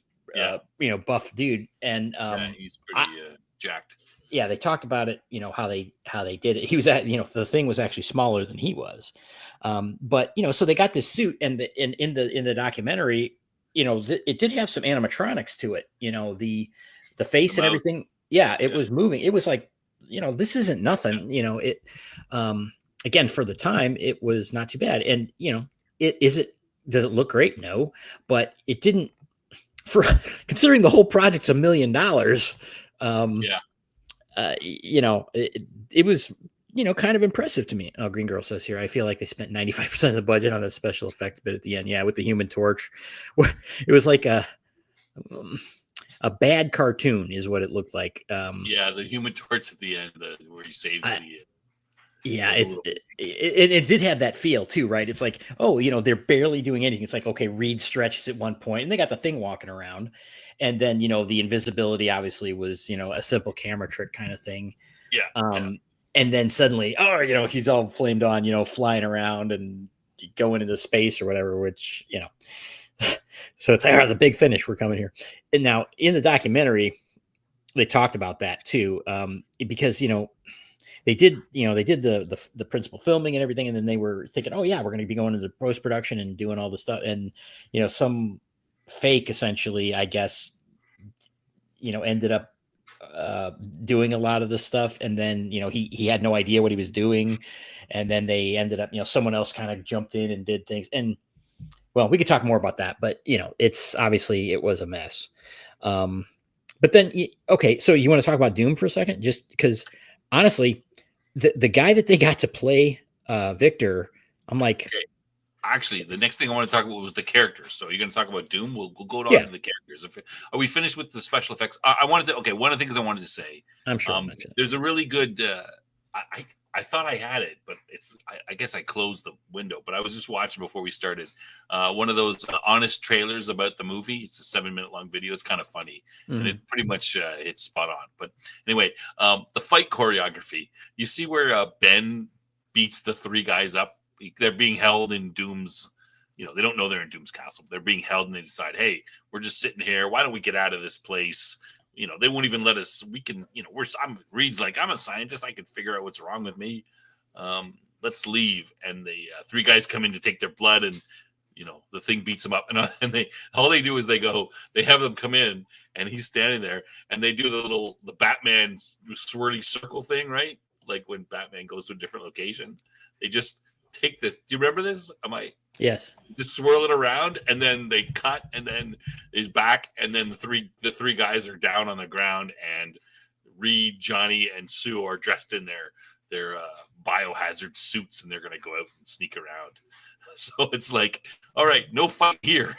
buff dude, and he's pretty jacked. Yeah, they talked about it, how they did it. He was the Thing was actually smaller than he was. But so they got this suit, and in the documentary, it did have some animatronics to it, the face and everything. Yeah, it was moving. It was like, this isn't nothing, again, for the time, it was not too bad. And, does it look great? No, but it didn't, for considering the whole project's $1 million. It was, kind of impressive to me. Oh, Green Girl says here, I feel like they spent 95% of the budget on a special effect bit at the end. Yeah, with the Human Torch. It was like a bad cartoon is what it looked like. The Human Torch at the end, where he saves yeah, it did have that feel too, right? It's like, they're barely doing anything. It's like, okay, Reed stretches at one point, and they got the Thing walking around, and then the invisibility obviously was a simple camera trick kind of thing. Yeah. And then suddenly, he's all flamed on, flying around and going into space or whatever. Which so it's the big finish. We're coming here, and now in the documentary, they talked about that too, because they did the principal filming and everything, and then they were thinking, oh yeah, we're going to be going into post production and doing all this stuff, and some fake, essentially, I guess, ended up doing a lot of this stuff, and then he had no idea what he was doing, and then they ended up someone else kind of jumped in and did things, and well, we could talk more about that, but it's obviously it was a mess. But then okay, so you want to talk about Doom for a second, just because honestly, the guy that they got to play Victor, I'm like, okay. Actually, the next thing I want to talk about was the characters. So you're going to talk about Doom. We'll go on to the characters. Are we finished with the special effects? I wanted to. Okay, one of the things I wanted to say. I'm sure. There's a really good. I thought I had it, but I guess I closed the window. But I was just watching before we started one of those honest trailers about the movie. It's a 7-minute long video. It's kind of funny, and it pretty much it's spot on. But anyway, the fight choreography. You see where Ben beats the 3 guys up. They're being held in Doom's, they don't know they're in Doom's castle. They're being held, and they decide, hey, we're just sitting here. Why don't we get out of this place? They won't even let us. We can, Reed's like, I'm a scientist. I can figure out what's wrong with me. Let's leave. And the 3 guys come in to take their blood, and the Thing beats them up, and all they do is they have them come in, and he's standing there, and they do the Batman swirly circle thing, right? Like when Batman goes to a different location, they just take this. Do you remember this? Yes. Just swirl it around, and then they cut, and then he's back, and then the three guys are down on the ground, and Reed, Johnny, and Sue are dressed in their biohazard suits, and they're going to go out and sneak around. So it's like, all right, no fight here.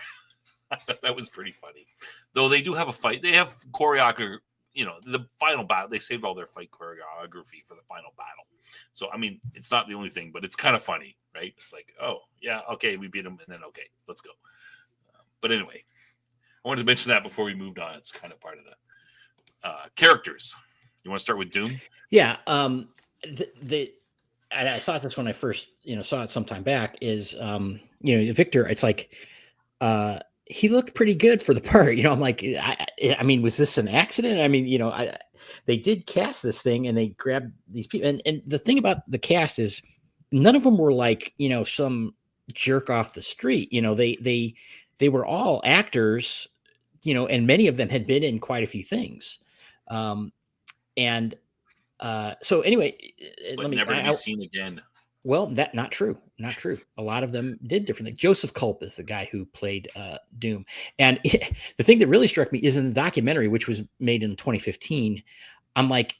I thought that was pretty funny. Though they do have a fight. They have choreography. The final battle, they saved all their fight choreography for the final battle. So, it's not the only thing, but it's kind of funny, right? It's like, oh, yeah, okay, we beat them, and then, okay, let's go. But anyway, I wanted to mention that before we moved on. It's kind of part of the characters. You want to start with Doom? Yeah. I thought this when I first, saw it sometime back is, Victor, it's like, he looked pretty good for the part, I'm like, was this an accident? They did cast this thing, and they grabbed these people. And the thing about the cast is none of them were like, some jerk off the street. They were all actors, and many of them had been in quite a few things. So anyway, but never to be seen again. Well, that not true. A lot of them did different things. Joseph Culp is the guy who played Doom. And the thing that really struck me is in the documentary, which was made in 2015, I'm like,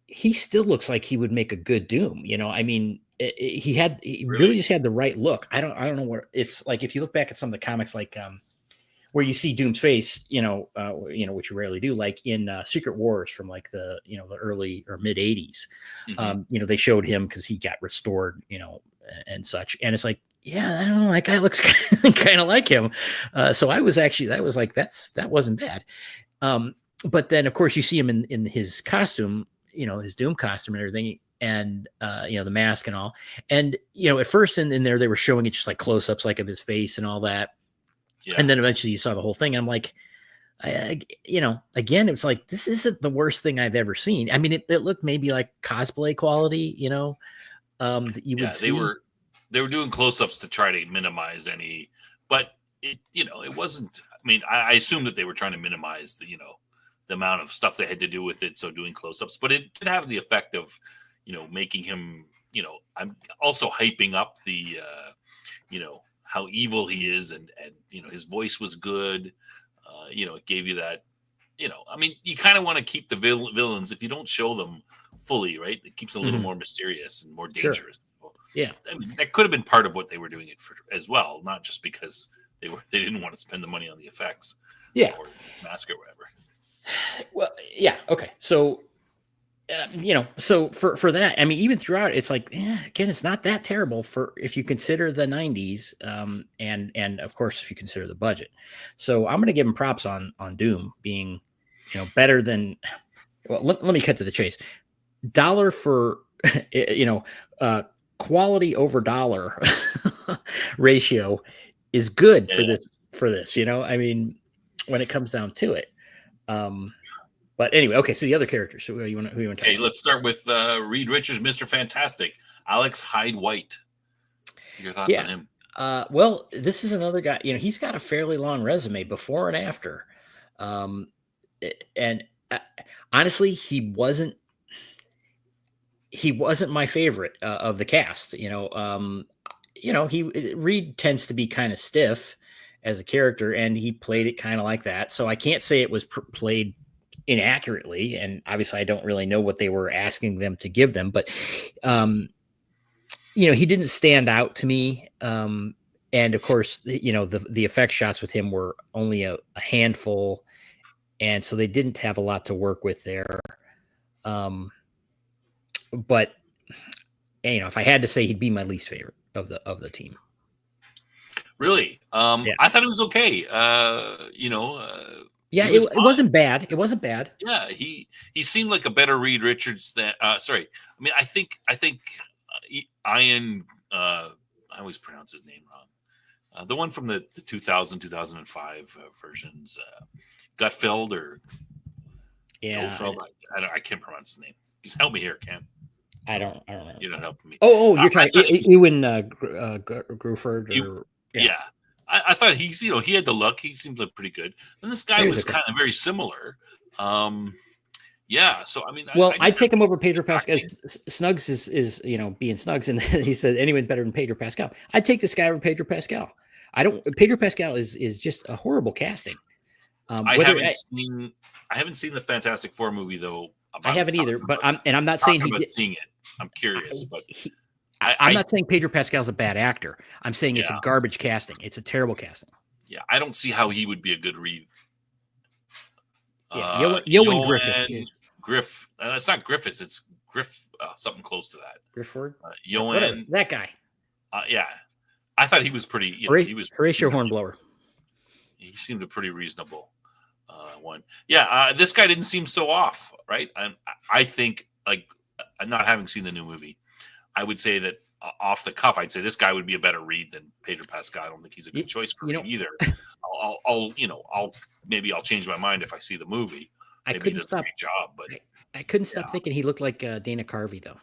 he still looks like he would make a good Doom. He really just had the right look. I don't know where it's like, if you look back at some of the comics, like where you see Doom's face, which you rarely do, like in Secret Wars from like the early or mid 80s, they showed him because he got restored, and such. And it's like, yeah, I don't know, that guy looks kind of like him. So I was actually, that wasn't bad. But then of course you see him in his costume, his Doom costume and everything, and the mask and all. And at first in there they were showing it just like close-ups like of his face and all that. Yeah. And then eventually you saw the whole thing. And I'm like, again, it's like, this isn't the worst thing I've ever seen. I mean, it looked maybe like cosplay quality, that you would see. They were doing close-ups to try to minimize any, but it wasn't. I mean, I assume that they were trying to minimize the amount of stuff they had to do with it. So doing close-ups, but it did have the effect of, making him, I'm also hyping up the, how evil he is, and his voice was good. It gave you that, I mean, you kind of want to keep the villains, if you don't show them fully, right? It keeps it a little more mysterious and more dangerous. Sure. Yeah. I mean, that could have been part of what they were doing it for as well, not just because they didn't want to spend the money on the effects, or mask or whatever. Well, yeah. Okay. So, so for that, I mean, even throughout, it's like, again, it's not that terrible for if you consider the 90s, and of course if you consider the budget. So I'm going to give him props on Doom being, better than. Well, let me cut to the chase. Dollar for, quality over dollar ratio is good for this. I mean, when it comes down to it. But anyway, okay. So the other characters. So who you want to? Okay, let's start with Reed Richards, Mr. Fantastic, Alex Hyde White. Your thoughts on him? Well, this is another guy. He's got a fairly long resume before and after, and honestly, he wasn't my favorite of the cast. Reed tends to be kind of stiff as a character, and he played it kind of like that. So I can't say it was played inaccurately, and obviously I don't really know what they were asking them to give them, but he didn't stand out to me. And of course, the effect shots with him were only a handful, and so they didn't have a lot to work with there. But if I had to say, he'd be my least favorite of the team. Really? I thought it was okay. Yeah, it wasn't bad. It wasn't bad. Yeah, he seemed like a better Reed Richards than. Sorry, I mean, I think Ian. I always pronounce his name wrong. The one from the 2000, 2005 versions, Gutfeld or Goldfeld. I can't pronounce his name. Just help me here, Cam. I don't know. You're not helping me. Oh, you're talking Ewan Gruford or yeah. I thought he had the look. He seemed like pretty good. And this guy was kind of very similar. Yeah. So I mean, I'd take him over Pedro Pascal. Snugs is being Snugs, and he said anyone better than Pedro Pascal. I'd take this guy over Pedro Pascal. Pedro Pascal is just a horrible casting. I haven't seen the Fantastic Four movie though. I haven't either, but I'm not saying seeing it. I'm curious, but I'm not saying Pedro Pascal's a bad actor. I'm saying it's a garbage casting. It's a terrible casting. Yeah, I don't see how he would be a good Reed. Yoan Griffith. Griff. It's not Griffiths. It's Griff. Something close to that. Grifford. Yoan. That guy. Yeah, I thought he was pretty. He was Horatio Hornblower. He seemed a pretty reasonable one. Yeah, this guy didn't seem so off, right? I think, like, not having seen the new movie, I would say that off the cuff, I'd say this guy would be a better Reed than Pedro Pascal. I don't think he's a good choice for me either. I'll change my mind if I see the movie. Maybe he does a great job, but I couldn't stop thinking he looked like Dana Carvey, though.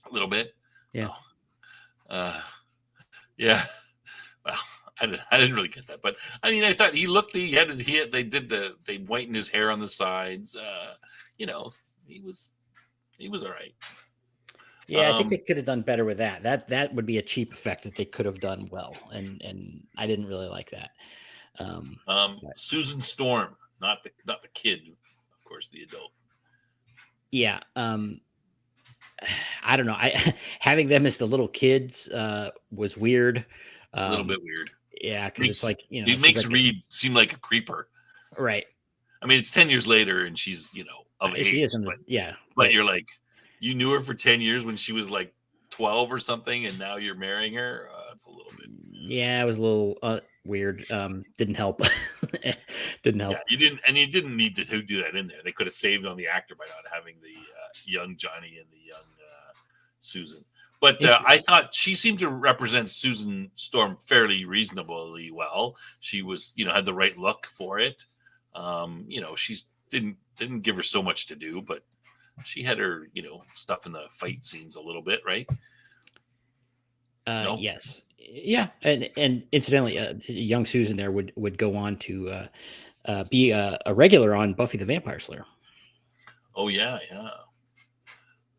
A little bit. Yeah. Yeah. Well, I didn't really get that, but I mean, I thought he looked. They whitened his hair on the sides. He was all right. Yeah, I think they could have done better with that. That would be a cheap effect that they could have done well, and I didn't really like that. Susan Storm, not the kid, of course, the adult. Yeah. I don't know. Having them as the little kids was weird. A little bit weird. Yeah, because it's like, it makes Reed seem like a creeper. Right. I mean, it's 10 years later, and she's of age. She is. But you're like, you knew her for 10 years when she was like 12 or something, and now you're marrying her. a little bit. Yeah, it was a little weird. Didn't help. Didn't help. Yeah, you didn't need to do that in there. They could have saved on the actor by not having the young Johnny and the young Susan. But I thought she seemed to represent Susan Storm fairly reasonably well. She was, had the right look for it. She's didn't give her so much to do, but she had her, stuff in the fight scenes a little bit, right? No? Yes, yeah, and incidentally, young Susan there would go on to be a regular on Buffy the Vampire Slayer. Oh yeah.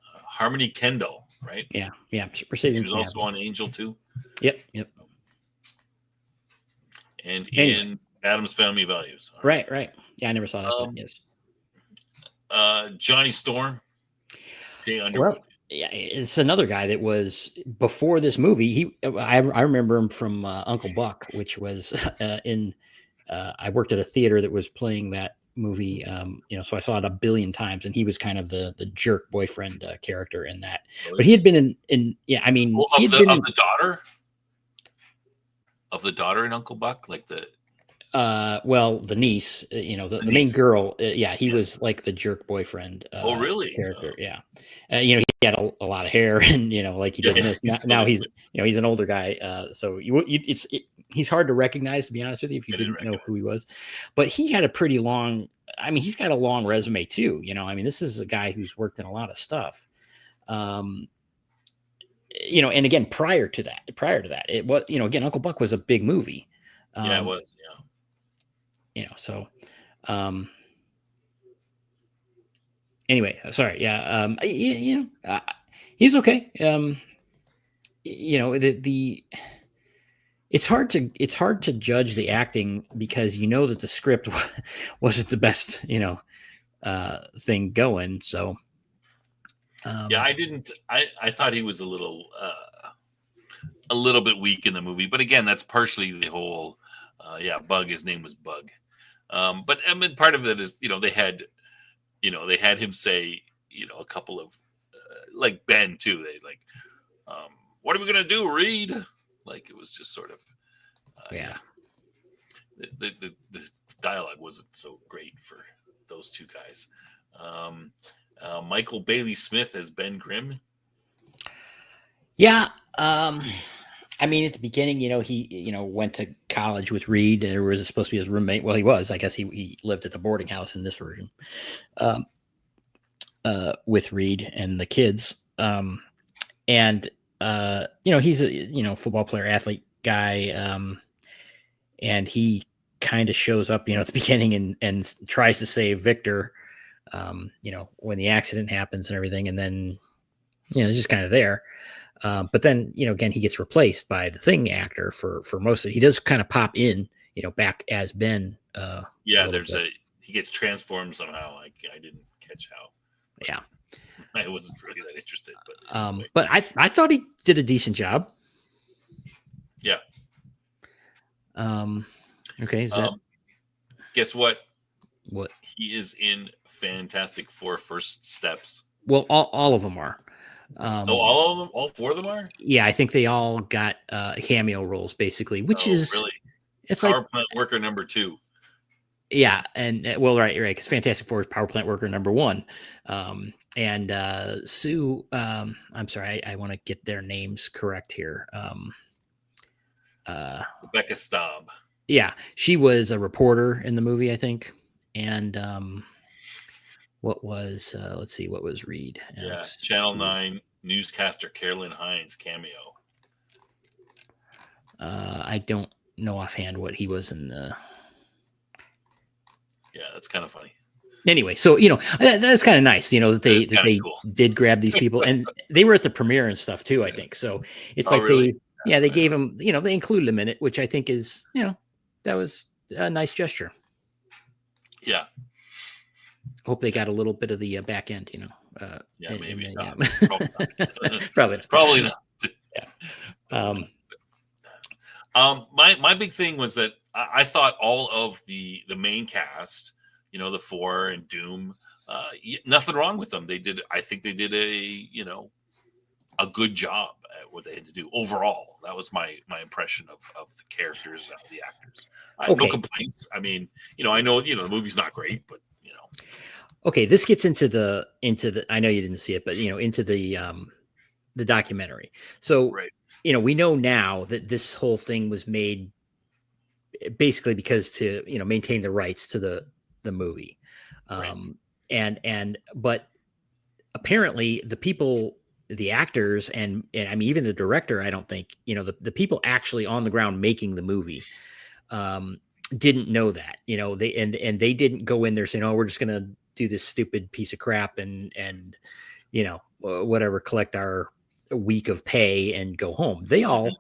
Harmony Kendall, right? Yeah. She was also on Angel too. Yep. And in Addams Family Values. Right. Yeah, I never saw that. But yes. Johnny Storm. Jay Underwood. Well, yeah, it's another guy that was before this movie. I remember him from Uncle Buck, which was in. I worked at a theater that was playing that movie, so I saw it a billion times, and he was kind of the jerk boyfriend character in that. But he had been in the daughter of the daughter in Uncle Buck, like the the niece, the main girl. He was like the jerk boyfriend. Really? Character, yeah. He had a lot of hair, and like he did this. Now he's he's an older guy, so he's hard to recognize, to be honest with you, if you didn't know who he was. But he had a pretty long. He's got a long resume too. This is a guy who's worked in a lot of stuff. And again, prior to that, it was again, Uncle Buck was a big movie. It was. So. Anyway, sorry. Yeah. He's okay. It's hard to judge the acting because that the script wasn't the best, thing going. So. I thought he was a little bit weak in the movie, but again, that's partially the whole, Bug. His name was Bug. But part of it is, they had him say, a couple of, like Ben too. They like, what are we going to do, Reed? Like, it was just sort of, the dialogue wasn't so great for those two guys. Michael Bailey Smith as Ben Grimm. Yeah. At the beginning, he, went to college with Reed, and it was supposed to be his roommate. Well, he was. I guess he lived at the boarding house in this version, with Reed and the kids. He's a football player, athlete guy, and he kind of shows up, at the beginning and tries to save Victor, when the accident happens and everything, and then it's just kind of there. But then, again, he gets replaced by the Thing actor for most of it. He does kind of pop in, back as Ben. He gets transformed somehow. I didn't catch how. Yeah. I wasn't really that interested. But I thought he did a decent job. Yeah. Okay. Guess what? What? He is in Fantastic Four First Steps. Well, all of them are. All of them? All four of them are? Yeah, I think they all got cameo roles, basically, which is really. It's Power Plant Worker number 2. Yeah, and right, because Fantastic Four is Power Plant Worker number 1, and Sue. I'm sorry, I want to get their names correct here. Rebecca Staub. Yeah, she was a reporter in the movie, I think, and what was let's see, what was Reed? Yeah, Channel 9 newscaster Carolyn Hines cameo. I don't know offhand what he was in the. Yeah, that's kind of funny. Anyway, so that's kind of nice, that they cool. Did grab these people, and they were at the premiere and stuff too, I think. So it's really? They gave him, they included him in it, which I think is, that was a nice gesture. Yeah. Hope they got a little bit of the back end, maybe not. Probably not. Yeah. My big thing was that I thought all of the main cast, the Four and Doom, nothing wrong with them. I think they did a a good job at what they had to do overall. That was my impression of the characters, the actors. I have no complaints. I mean, I know the movie's not great, but Okay, this gets into the I know you didn't see it, but into the documentary. So right. we know now that this whole thing was made basically because to maintain the rights to the movie, Right. But apparently the actors and I mean even the director, I don't think the people actually on the ground making the movie didn't know that. They didn't go in there saying, oh, we're just gonna do this stupid piece of crap and whatever, collect our week of pay and go home. They all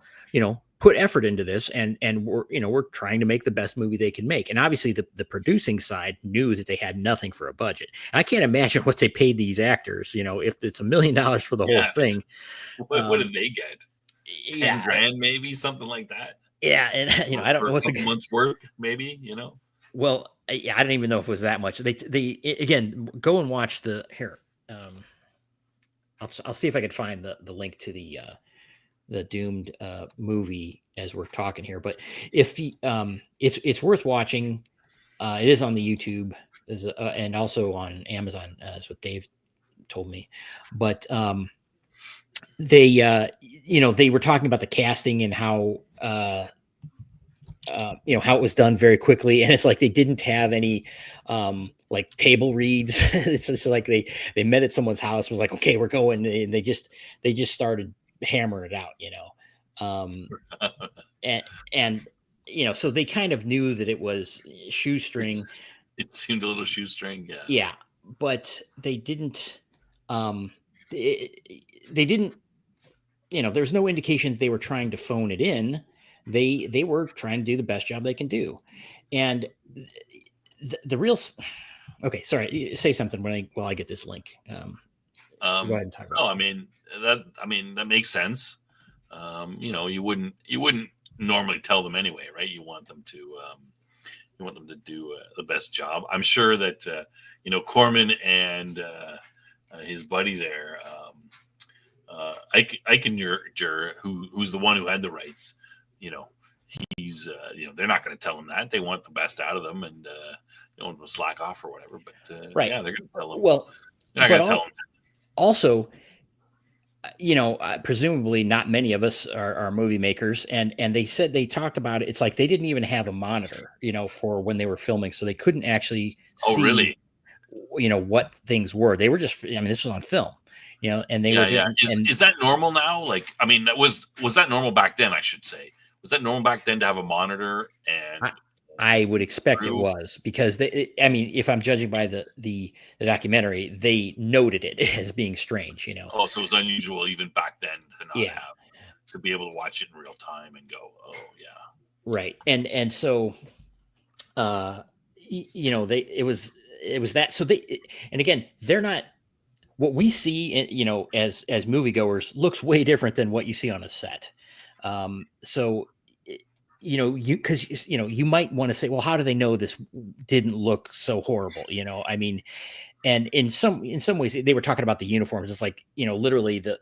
put effort into this, and we're trying to make the best movie they can make. And obviously the producing side knew that they had nothing for a budget. And I can't imagine what they paid these actors, if it's $1 million for the whole thing. What did they get? 10 grand, maybe something like that. Yeah, and I don't know what a couple months' work, maybe. Well, I don't even know if it was that much. They again, go and watch the here. I'll see if I could find the link to the Doomed movie as we're talking here. But if it's worth watching. It is on the YouTube and also on Amazon. Is what Dave told me. But they were talking about the casting and how how it was done very quickly, and it's like they didn't have any like table reads. It's just like they met at someone's house, was like, okay, we're going, and they just started hammering it out, and so they kind of knew that it was shoestring. It seemed a little shoestring, yeah, but they didn't they didn't there's no indication they were trying to phone it in. They were trying to do the best job they can do. And the real okay, sorry, say something while I get this link. Go ahead and talk about that makes sense. You wouldn't normally tell them anyway, right? You want them to do the best job. I'm sure that Corman and his buddy there, Eichinger, who's the one who had the rights, he's they're not going to tell him that. They want the best out of them, and don't want them to slack off or whatever. But right, yeah, they're going to tell them. Well, they're not going to tell them that. Also, presumably not many of us are movie makers, and they talked about it. It's like they didn't even have a monitor, for when they were filming, so they couldn't actually see, really? What things were. They were just, this was on film, and they were. Yeah. Is that normal now? Like, was that normal back then? I should say, was that normal back then to have a monitor? And I would expect it was, because if I'm judging by the documentary, they noted it as being strange, Oh, so it was unusual even back then to be able to watch it in real time and go, oh yeah, right. And so, it was that. So and again, they're not. What we see, as moviegoers, looks way different than what you see on a set. So. Because you might want to say, well, how do they know this didn't look so horrible? And in some ways they were talking about the uniforms. It's like, literally the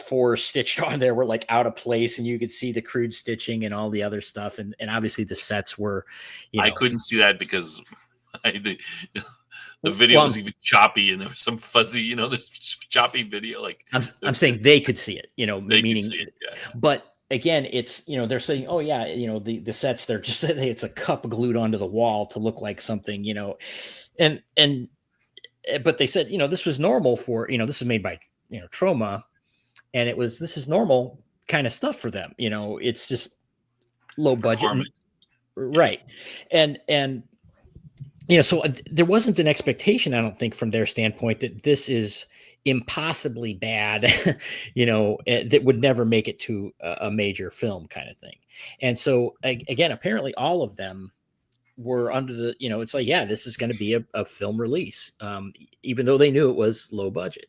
four stitched on there were like out of place, and you could see the crude stitching and all the other stuff. And obviously the sets were, I couldn't see that because the video was even choppy, and there was some fuzzy, this choppy video. Like I'm saying they could see it, they meaning, could see it, yeah. But again, it's, they're saying, oh yeah, the sets, they're just, it's a cup glued onto the wall to look like something, but they said, this was normal for, this is made by, Troma, and this is normal kind of stuff for them. It's just low budget. Right. And so there wasn't an expectation, I don't think, from their standpoint that this is impossibly bad, that would never make it to a major film kind of thing. And so again, apparently all of them were under the, it's like, yeah, this is going to be a film release, even though they knew it was low budget.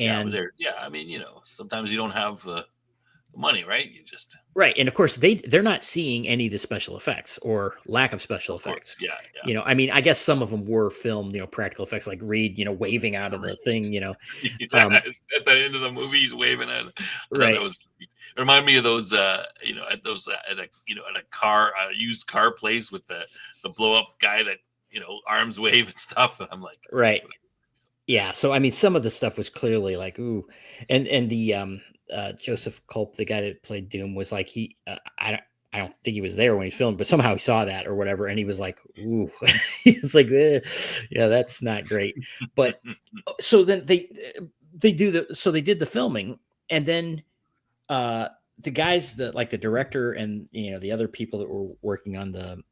And sometimes you don't have money, right? You just, Right. And of course they're not seeing any of the special effects or lack of special of course, effects. yeah, I mean, I guess some of them were filmed, practical effects like Reed, waving out of the thing, yes. At the end of the movie, he's waving at it. I thought that right. was. It reminded me of those, at those at a at a used car place with the blow up guy that arms wave and stuff. And I'm like, that's Right. what. Yeah. So I mean, some of the stuff was clearly like, ooh, and the Joseph Culp, the guy that played Doom, was like I don't think he was there when he filmed, but somehow he saw that or whatever, and he was like, ooh, it's like, yeah, that's not great. But so then they do they did the filming, and then the guys that like the director and the other people that were working on the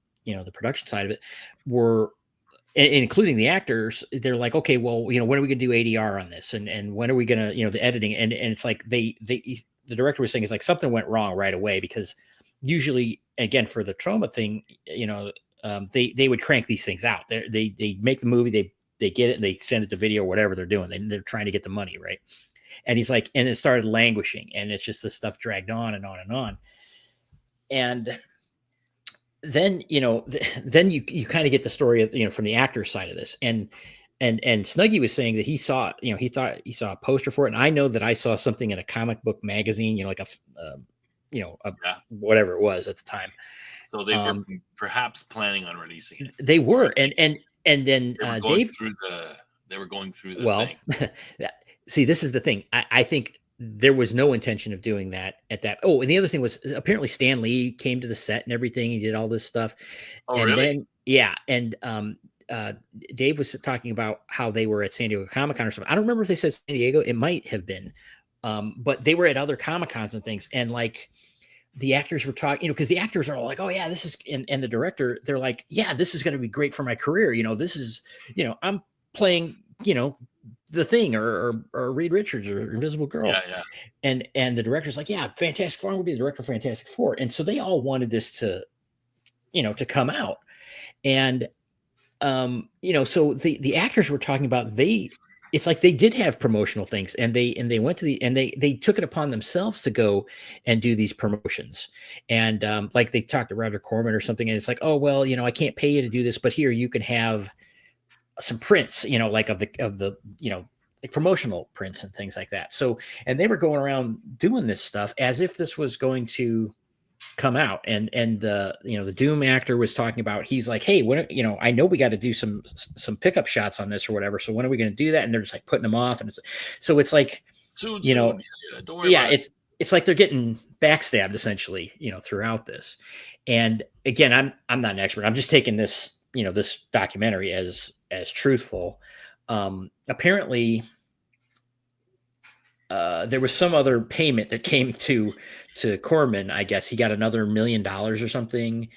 production side of it were including the actors. They're like, okay, well, when are we going to do ADR on this, and when are we going to the editing, and it's like the director was saying it's like something went wrong right away, because usually, again, for the trauma thing, they would crank these things out. They make the movie, they get it, and they send it to video, whatever they're doing. They're trying to get the money, right? And he's like, and it started languishing, and it's just this stuff dragged on and on and on. And then then you kind of get the story of from the actor side of this, and Snuggie was saying that he saw he thought he saw a poster for it, and I know that I saw something in a comic book magazine, like a Yeah. whatever it was at the time. So they were perhaps planning on releasing it. They were, and then Dave. They were going through the Well, thing. see, this is the thing. I think there was no intention of doing that at that. Oh, and the other thing was apparently Stan Lee came to the set and everything. He did all this stuff. Oh, and really? Then, yeah. And Dave was talking about how they were at San Diego Comic-Con or something. I don't remember if they said San Diego. It might have been. But they were at other Comic-Cons and things. And like the actors were talking, because the actors are all like, oh, yeah, this is, and the director, they're like, yeah, this is going to be great for my career. This is, I'm playing, the Thing or Reed Richards or Invisible Girl. Yeah. And the director's like, yeah, Fantastic Four, I'm gonna be the director of Fantastic Four. And so they all wanted this to come out. And so the actors were talking about it's like they did have promotional things, and they went to they took it upon themselves to go and do these promotions. And like they talked to Roger Corman or something, and it's like, oh, well, I can't pay you to do this, but here you can have some prints, like of the like promotional prints and things like that. So, and they were going around doing this stuff as if this was going to come out. And the Doom actor was talking about, he's like, hey, when I know we got to do some pickup shots on this or whatever. So when are we going to do that? And they're just like putting them off. And it's like, soon. Don't worry about it. It's like they're getting backstabbed essentially, throughout this. And again, I'm not an expert. I'm just taking this, this documentary as truthful. Apparently there was some other payment that came to Corman. I guess he got another $1 million or something.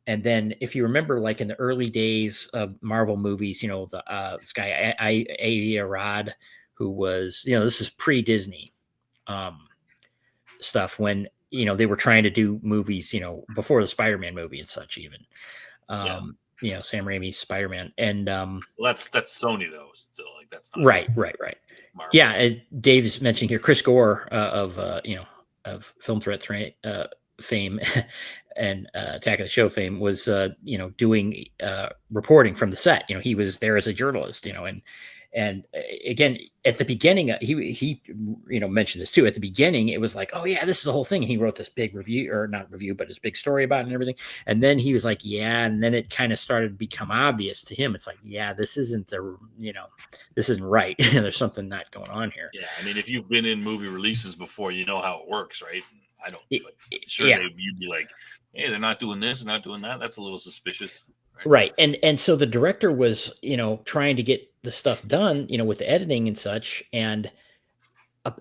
And then if you remember, like in the early days of Marvel movies, this guy, Avi Arad, who was, this is pre-Disney stuff, when, they were trying to do movies, before the Spider-Man movie and such even. Sam Raimi's Spider-Man. And well, that's Sony though. So like that's not right. Marvel. Yeah, Dave's mentioning here Chris Gore of Film Threat fame and Attack of the Show fame was doing reporting from the set. He was there as a journalist. And again, at the beginning, he mentioned this too. At the beginning, it was like, oh yeah, this is the whole thing. And he wrote this big review, or not review, but his big story about it and everything. And then he was like, yeah. And then it kind of started to become obvious to him. It's like, yeah, this isn't this isn't right. There's something not going on here. Yeah, I mean, if you've been in movie releases before, you know how it works, right? I don't. Sure, yeah. You'd be like, hey, they're not doing this, they're not doing that. That's a little suspicious. Right. And so the director was, trying to get the stuff done, with the editing and such. And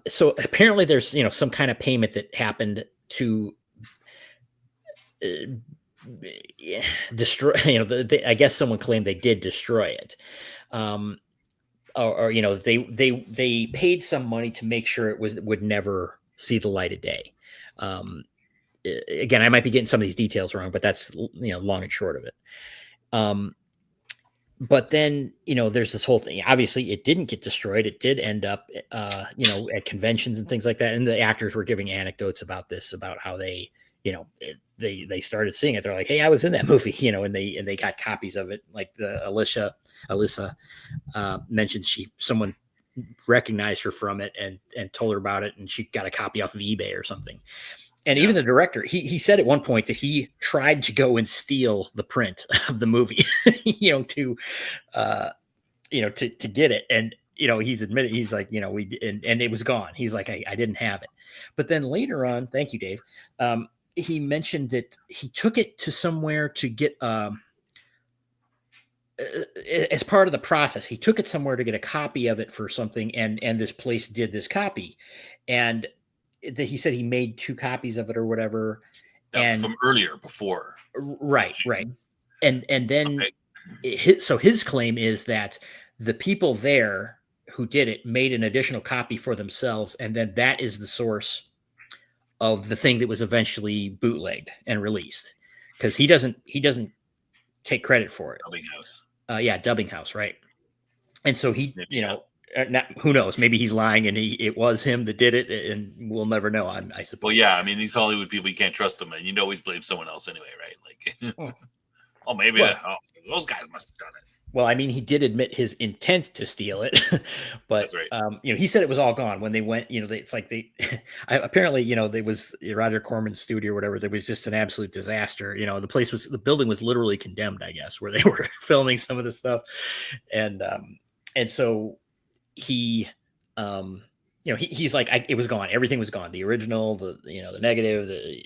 so apparently there's, some kind of payment that happened to destroy, I guess someone claimed they did destroy it. Or they paid some money to make sure it would never see the light of day. Again, I might be getting some of these details wrong, but that's, long and short of it. but then, there's this whole thing. Obviously, it didn't get destroyed. It did end up, at conventions and things like that. And the actors were giving anecdotes about this, about how they, they started seeing it. They're like, "Hey, I was in that movie," and they got copies of it. Like Alyssa mentioned someone recognized her from it and told her about it, and she got a copy off of eBay or something. And even the director, he said at one point that he tried to go and steal the print of the movie, to get it. And, he's admitted, he's like, and it was gone. He's like, I didn't have it. But then later on, thank you, Dave. He mentioned that he took it to somewhere to get, as part of the process, he took it somewhere to get a copy of it for something. And this place did this copy. And he said he made 2 copies of it or whatever. And from earlier, before. Right. And then his claim is that the people there who did it made an additional copy for themselves. And then that is the source of the thing that was eventually bootlegged and released. Cause he doesn't take credit for it. Dubbing House. Dubbing House. Right. And so he, who knows? Maybe he's lying, and it was him that did it, and we'll never know. I suppose. Well, yeah. I mean, these Hollywood people, you can't trust them, and you always blame someone else anyway, right? Like, maybe those guys must have done it. Well, I mean, he did admit his intent to steal it, but That's right. he said it was all gone when they went. It's like apparently, there was Roger Corman studio or whatever. There was just an absolute disaster. The building was literally condemned, I guess, where they were filming some of the stuff, and so he, he's like, it was gone. Everything was gone. The original, the negative, the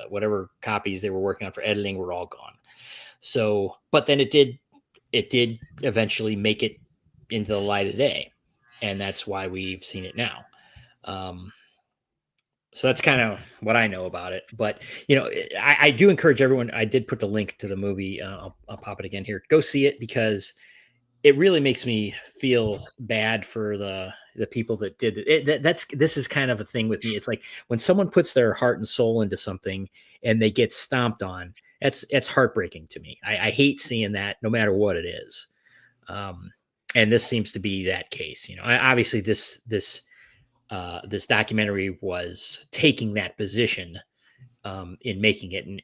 whatever copies they were working on for editing were all gone. So, but then it did eventually make it into the light of day, and that's why we've seen it now. So that's kind of what I know about it. But I do encourage everyone. I did put the link to the movie. I'll pop it again here. Go see it, because it really makes me feel bad for the people that did it. This is kind of a thing with me. It's like when someone puts their heart and soul into something and they get stomped on. It's heartbreaking to me. I hate seeing that, no matter what it is. And this seems to be that case. Obviously this documentary was taking that position in making it, and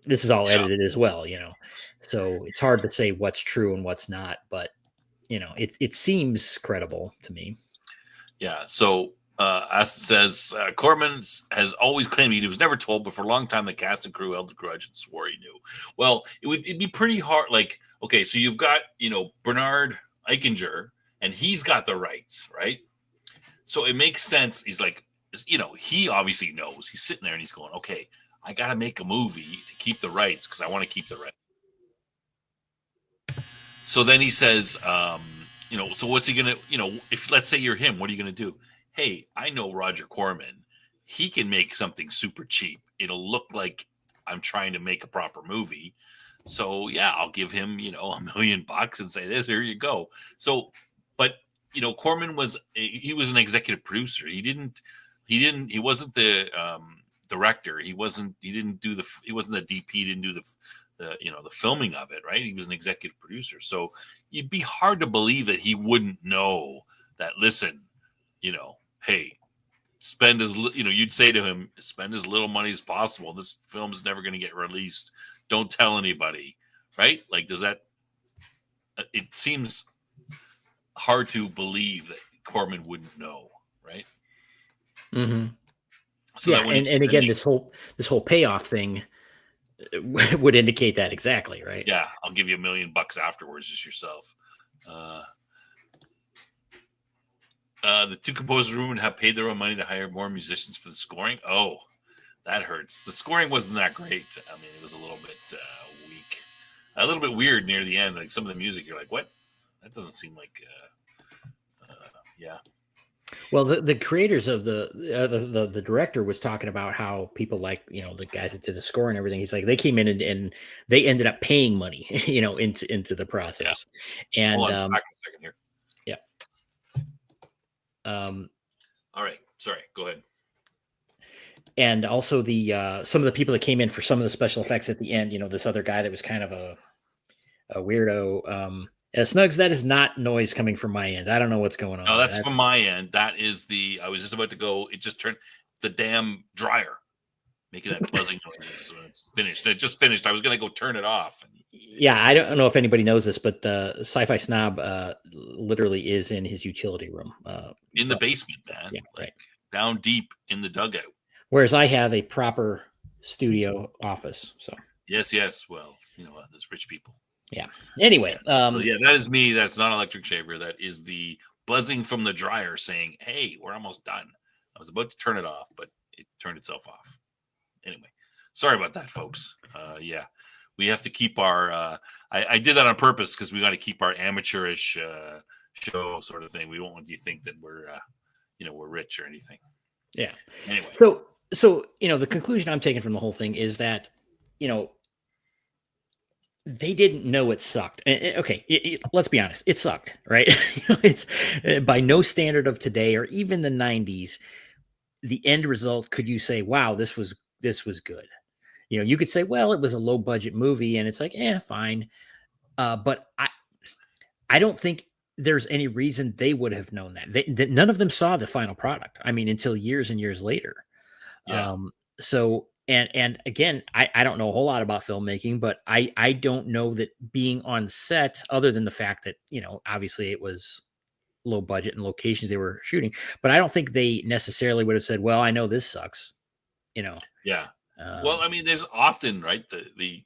this is all edited as well, so it's hard to say what's true and what's not, but it seems credible to me. Yeah. So as it says, Corman has always claimed he was never told, but for a long time the cast and crew held a grudge and swore he knew. Well, it'd be pretty hard. Like, okay, so you've got Bernard Eichinger, and he's got the rights, right? So it makes sense. He's like, he obviously knows. He's sitting there and he's going, okay, I got to make a movie to keep the rights because I want to keep the rights. So then he says, so what's he going to, if let's say you're him, what are you going to do? Hey, I know Roger Corman. He can make something super cheap. It'll look like I'm trying to make a proper movie. So yeah, I'll give him, $1 million and say this, here you go. So, but Corman was an executive producer. He wasn't the director. He wasn't the DP. He didn't do the filming of it, right? He was an executive producer. So it'd be hard to believe that he wouldn't know that, listen, hey, spend you'd say to him, spend as little money as possible. This film is never going to get released. Don't tell anybody, right? Like, it seems hard to believe that Corman wouldn't know, right? Mm-hmm. So yeah, and again, this whole payoff thing would indicate that exactly, right? Yeah, I'll give you $1 million afterwards, just yourself. The 2 composers would have paid their own money to hire more musicians for the scoring. Oh, that hurts. The scoring wasn't that great. I mean, it was a little bit weak, a little bit weird near the end. Like some of the music, you're like, what? That doesn't seem like. Yeah. Well, the creators of the director was talking about how people like, the guys that did the score and everything. He's like, they came in and they ended up paying money, into the process. Yeah. And hold on, back a second here. Yeah. All right. Sorry. Go ahead. And also some of the people that came in for some of the special effects at the end, this other guy that was kind of a weirdo. Snugs, that is not noise coming from my end. I don't know what's going on. No, that's from my end. That is I was just about to go. It just turned the damn dryer, making that buzzing noises when it's finished. It just finished. I was gonna go turn it off. Yeah, I don't know if anybody knows this, but Sci-Fi Snob literally is in his utility room. In the basement, man. Yeah, right. Down deep in the dugout. Whereas I have a proper studio office. So yes. Well, there's rich people. Yeah. Anyway, so that is me. That's not electric shaver. That is the buzzing from the dryer saying, "Hey, we're almost done." I was about to turn it off, but it turned itself off. Anyway, sorry about that, folks. We have to keep our. I did that on purpose because we got to keep our amateurish show sort of thing. We don't want you to think that we're rich or anything. Yeah. Anyway, so the conclusion I'm taking from the whole thing is that they didn't know it sucked. Okay, let's be honest, it sucked, right? It's by no standard of today or even the 90s. The end result, could you say, "Wow, this was good"? You could say, "Well, it was a low budget movie," and it's like, fine. But I don't think there's any reason they would have known that. None of them saw the final product. I mean, until years and years later. Yeah. So and again, I don't know a whole lot about filmmaking, but I don't know that being on set, other than the fact that obviously it was low budget and locations they were shooting, but I don't think they necessarily would have said, "Well, I know this sucks." Yeah. Well, I mean, there's often, right, the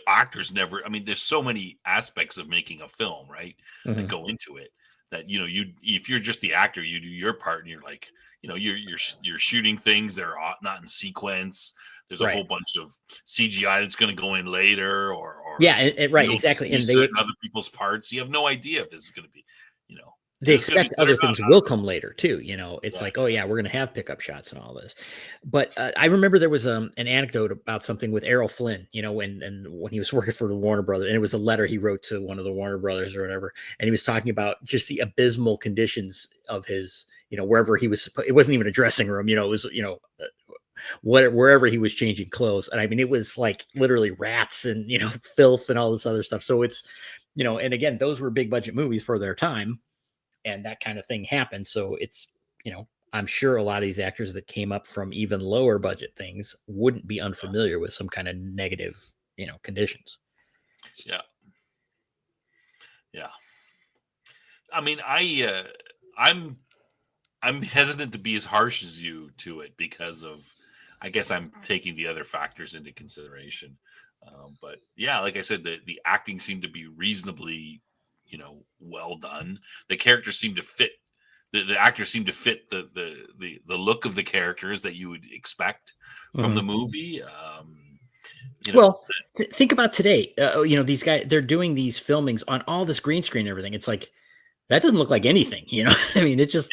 actors never. I mean, there's so many aspects of making a film, right, that go into it. That if you're just the actor, you do your part, and you're like, you're shooting things that are not in sequence. There's a whole bunch of CGI that's going to go in later, or right, exactly. And certain other people's parts. You have no idea if this is going to be, they expect other things will come later too. It's like, oh yeah, we're going to have pickup shots and all this. But I remember there was an anecdote about something with Errol Flynn, when he was working for the Warner Brothers, and it was a letter he wrote to one of the Warner Brothers or whatever. And he was talking about just the abysmal conditions of his, wherever he was. It wasn't even a dressing room, it was, wherever he was changing clothes. And I mean, it was like literally rats and, filth and all this other stuff. So it's, and again, those were big budget movies for their time. And that kind of thing happened. So it's, I'm sure a lot of these actors that came up from even lower budget things wouldn't be unfamiliar with some kind of negative, conditions. Yeah. Yeah. I mean, I'm hesitant to be as harsh as you to it because of, I guess I'm taking the other factors into consideration. But yeah, like I said, the acting seemed to be reasonably, well done. The characters seem to fit. The actors seem to fit the look of the characters that you would expect from the movie. Think about today. These guys, they're doing these filmings on all this green screen and everything. It's like, that doesn't look like anything, I mean, it's just,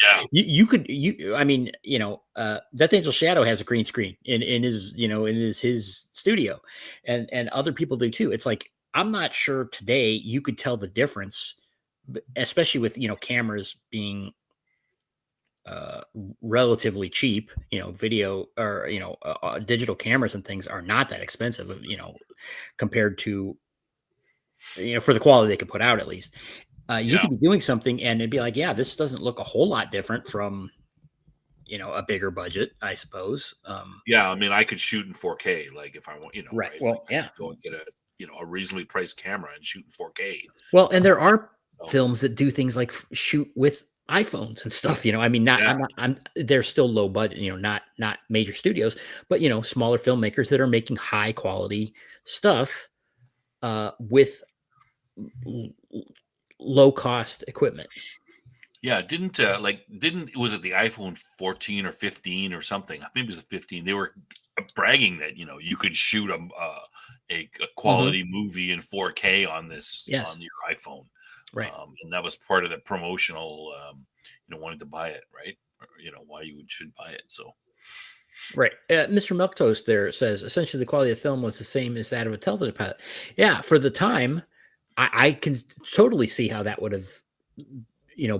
Death Angel Shadow has a green screen in his studio, and other people do too. It's like, I'm not sure today you could tell the difference, especially with, cameras being relatively cheap, video or, digital cameras and things are not that expensive, compared to, for the quality they could put out, at least. You could be doing something and it'd be like, yeah, this doesn't look a whole lot different from, a bigger budget, I suppose. I mean, I could shoot in 4K, like if I want, right. Well, I could go and get a reasonably priced camera and shoot in 4K. Well, and there are films that do things like shoot with iPhones and stuff, I mean, they're still low budget, not major studios, but, smaller filmmakers that are making high quality stuff with low cost equipment. Yeah, was it the iPhone 14 or 15 or something? Maybe it was a 15. They were bragging that you could shoot a quality movie in 4K on on your iPhone, right? And that was part of the promotional, wanting to buy it, right? Or, why you should buy it. So, right. Mr. Milktoast there says essentially the quality of the film was the same as that of a television pilot. Yeah, for the time, I can totally see how that would have,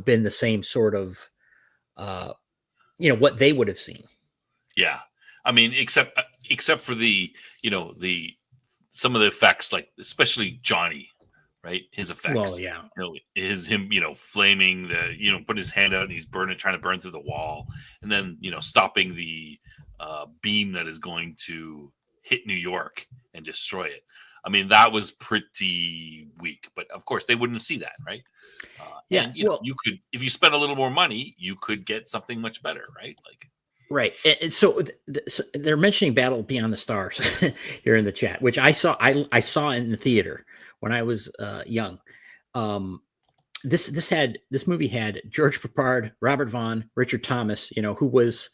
been the same sort of, what they would have seen. Yeah, I mean, except for the, some of the effects, like especially Johnny, right? His effects. Well, yeah. Is him, flaming putting his hand out and he's trying to burn through the wall, and then stopping the beam that is going to hit New York and destroy it. I mean, that was pretty weak, but of course they wouldn't see that, right? Yeah, and well, you could, if you spend a little more money, you could get something much better, right? Like, right. And so, so they're mentioning Battle Beyond the Stars here in the chat, which I saw. I saw in the theater when I was young. This movie had George Peppard, Robert Vaughn, Richard Thomas, who was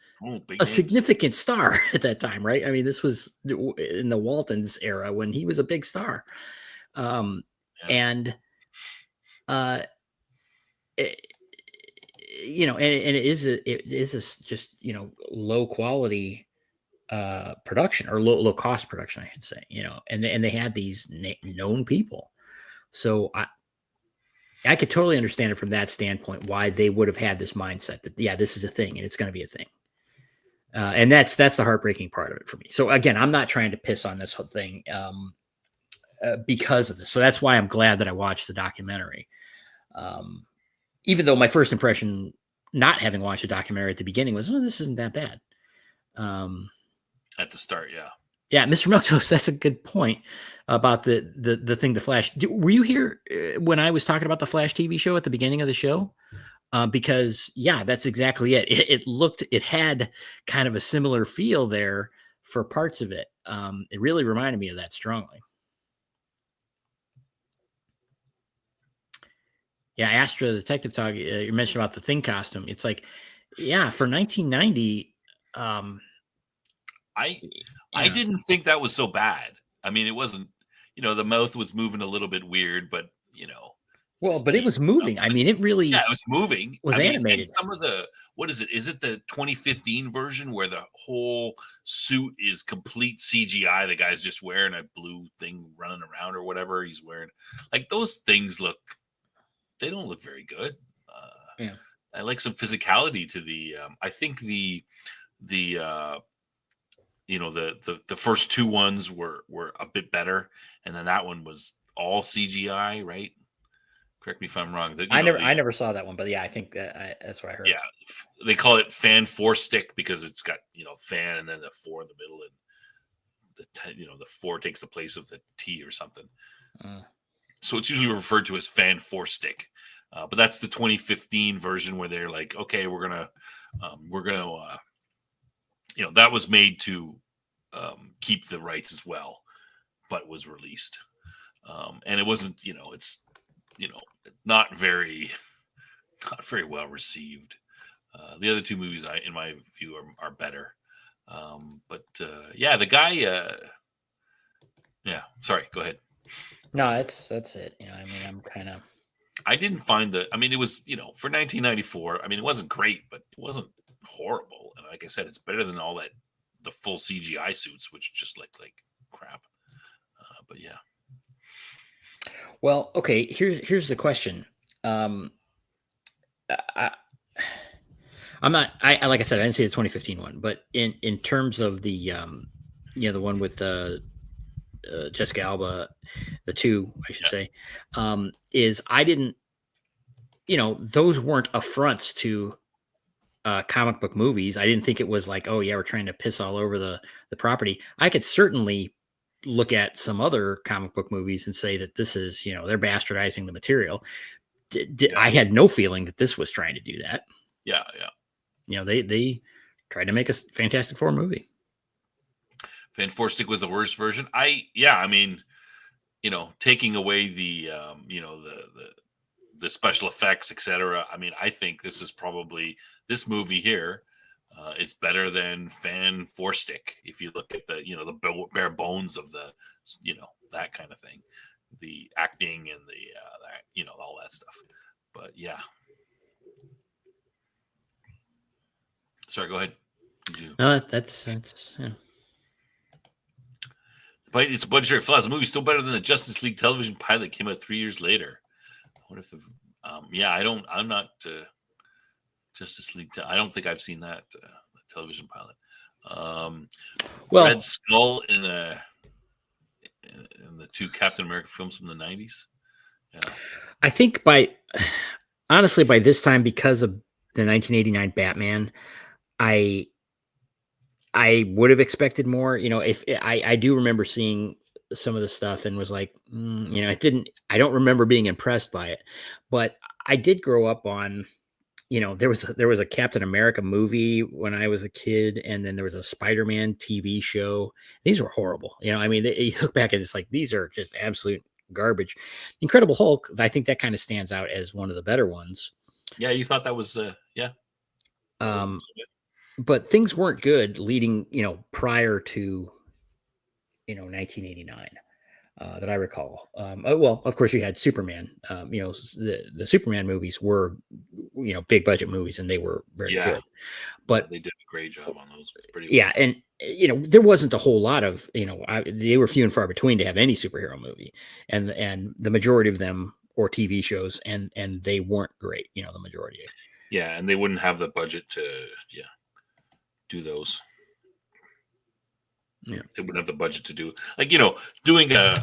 big a names. significant star at that time, right? I mean, this was in the Waltons era when he was a big star. And it, and it is just low quality production, or low cost production, I should say, and they had these known people. So I could totally understand it from that standpoint, why they would have had this mindset that, yeah, this is a thing and it's going to be a thing. And that's the heartbreaking part of it for me. So again, I'm not trying to piss on this whole thing because of this. So that's why I'm glad that I watched the documentary. Even though my first impression, not having watched a documentary at the beginning, was, oh, this isn't that bad. At the start, yeah. Yeah, Mr. Milktoast, that's a good point about the thing, the Flash. Were you here when I was talking about the Flash TV show at the beginning of the show? Because yeah, that's exactly it. It had kind of a similar feel there for parts of it. It really reminded me of that strongly. Yeah, Astra Detective Talk, you mentioned about the Thing costume. It's like, yeah, for 1990. I didn't think that was so bad. I mean, it wasn't, the mouth was moving a little bit weird, but well, but it was moving. I mean, it really, yeah, it was moving. Was animated. Some of the, what is it? Is it the 2015 version where the whole suit is complete CGI? The guy's just wearing a blue thing running around or whatever he's wearing. Like, those things they don't look very good. Yeah. I like some physicality to the, I think the first two ones were a bit better, and then that one was all CGI, right? Correct me if I'm wrong. I never saw that one, but yeah, I think that's what I heard. Yeah, they call it fan four stick because it's got fan and then the four in the middle, and the four takes the place of the T or something. So it's usually referred to as fan four stick. But that's the 2015 version where they're like, okay, we're gonna that was made to keep the rights as well, but was released. And it wasn't, it's, not very well received. The other two movies, in my view, are better. But yeah, the guy, yeah, sorry, go ahead. No, that's it. I mean, I'm kind of, I didn't find it was, for 1994, I mean, it wasn't great, but it wasn't horrible. And like I said, it's better than all the full CGI suits, which just look like crap. But yeah. Well, okay. Here's the question. I'm not. Like I said, I didn't see the 2015 one, but in terms of the the one with Jessica Alba, the two, I should say, is I didn't. Those weren't affronts to comic book movies. I didn't think it was like, oh yeah, we're trying to piss all over the property. I could certainly look at some other comic book movies and say that this is, they're bastardizing the material. I had no feeling that this was trying to do that. Yeah. They tried to make a Fantastic Four movie. Fan Four Stick was the worst version. I mean, taking away the the special effects, etc. I mean, I think this movie here is better than Fan Four Stick. If you look at the the bare bones of the that kind of thing, the acting and the all that stuff. But yeah, sorry, go ahead. No, that's yeah. But it's a budgetary flaws. The movie's still better than the Justice League television pilot came out 3 years later. What if I'm not Justice League. I don't think I've seen that television pilot. Red Skull in the two Captain America films from the 90s. Yeah. I think honestly, by this time, because of the 1989 Batman, I would have expected more. If I do remember seeing some of the stuff and was like, it didn't. I don't remember being impressed by it, but I did grow up on. There was a Captain America movie when I was a kid, and then there was a Spider-Man TV show. These were horrible. I mean, you look back and it's like these are just absolute garbage. Incredible Hulk, I think that kind of stands out as one of the better ones. Yeah, you thought that was yeah. That wasn't Um, so good. but things weren't good leading, prior to 1989 that I recall. Well, of course, you had Superman. The Superman movies were big budget movies, and they were very Yeah. good. But They did a great job on those. Pretty yeah, well. and there wasn't a whole lot of they were few and far between to have any superhero movie, and the majority of them or TV shows, and they weren't great. The majority. Yeah, and they wouldn't have the budget to do those. Yeah. They wouldn't have the budget to do doing a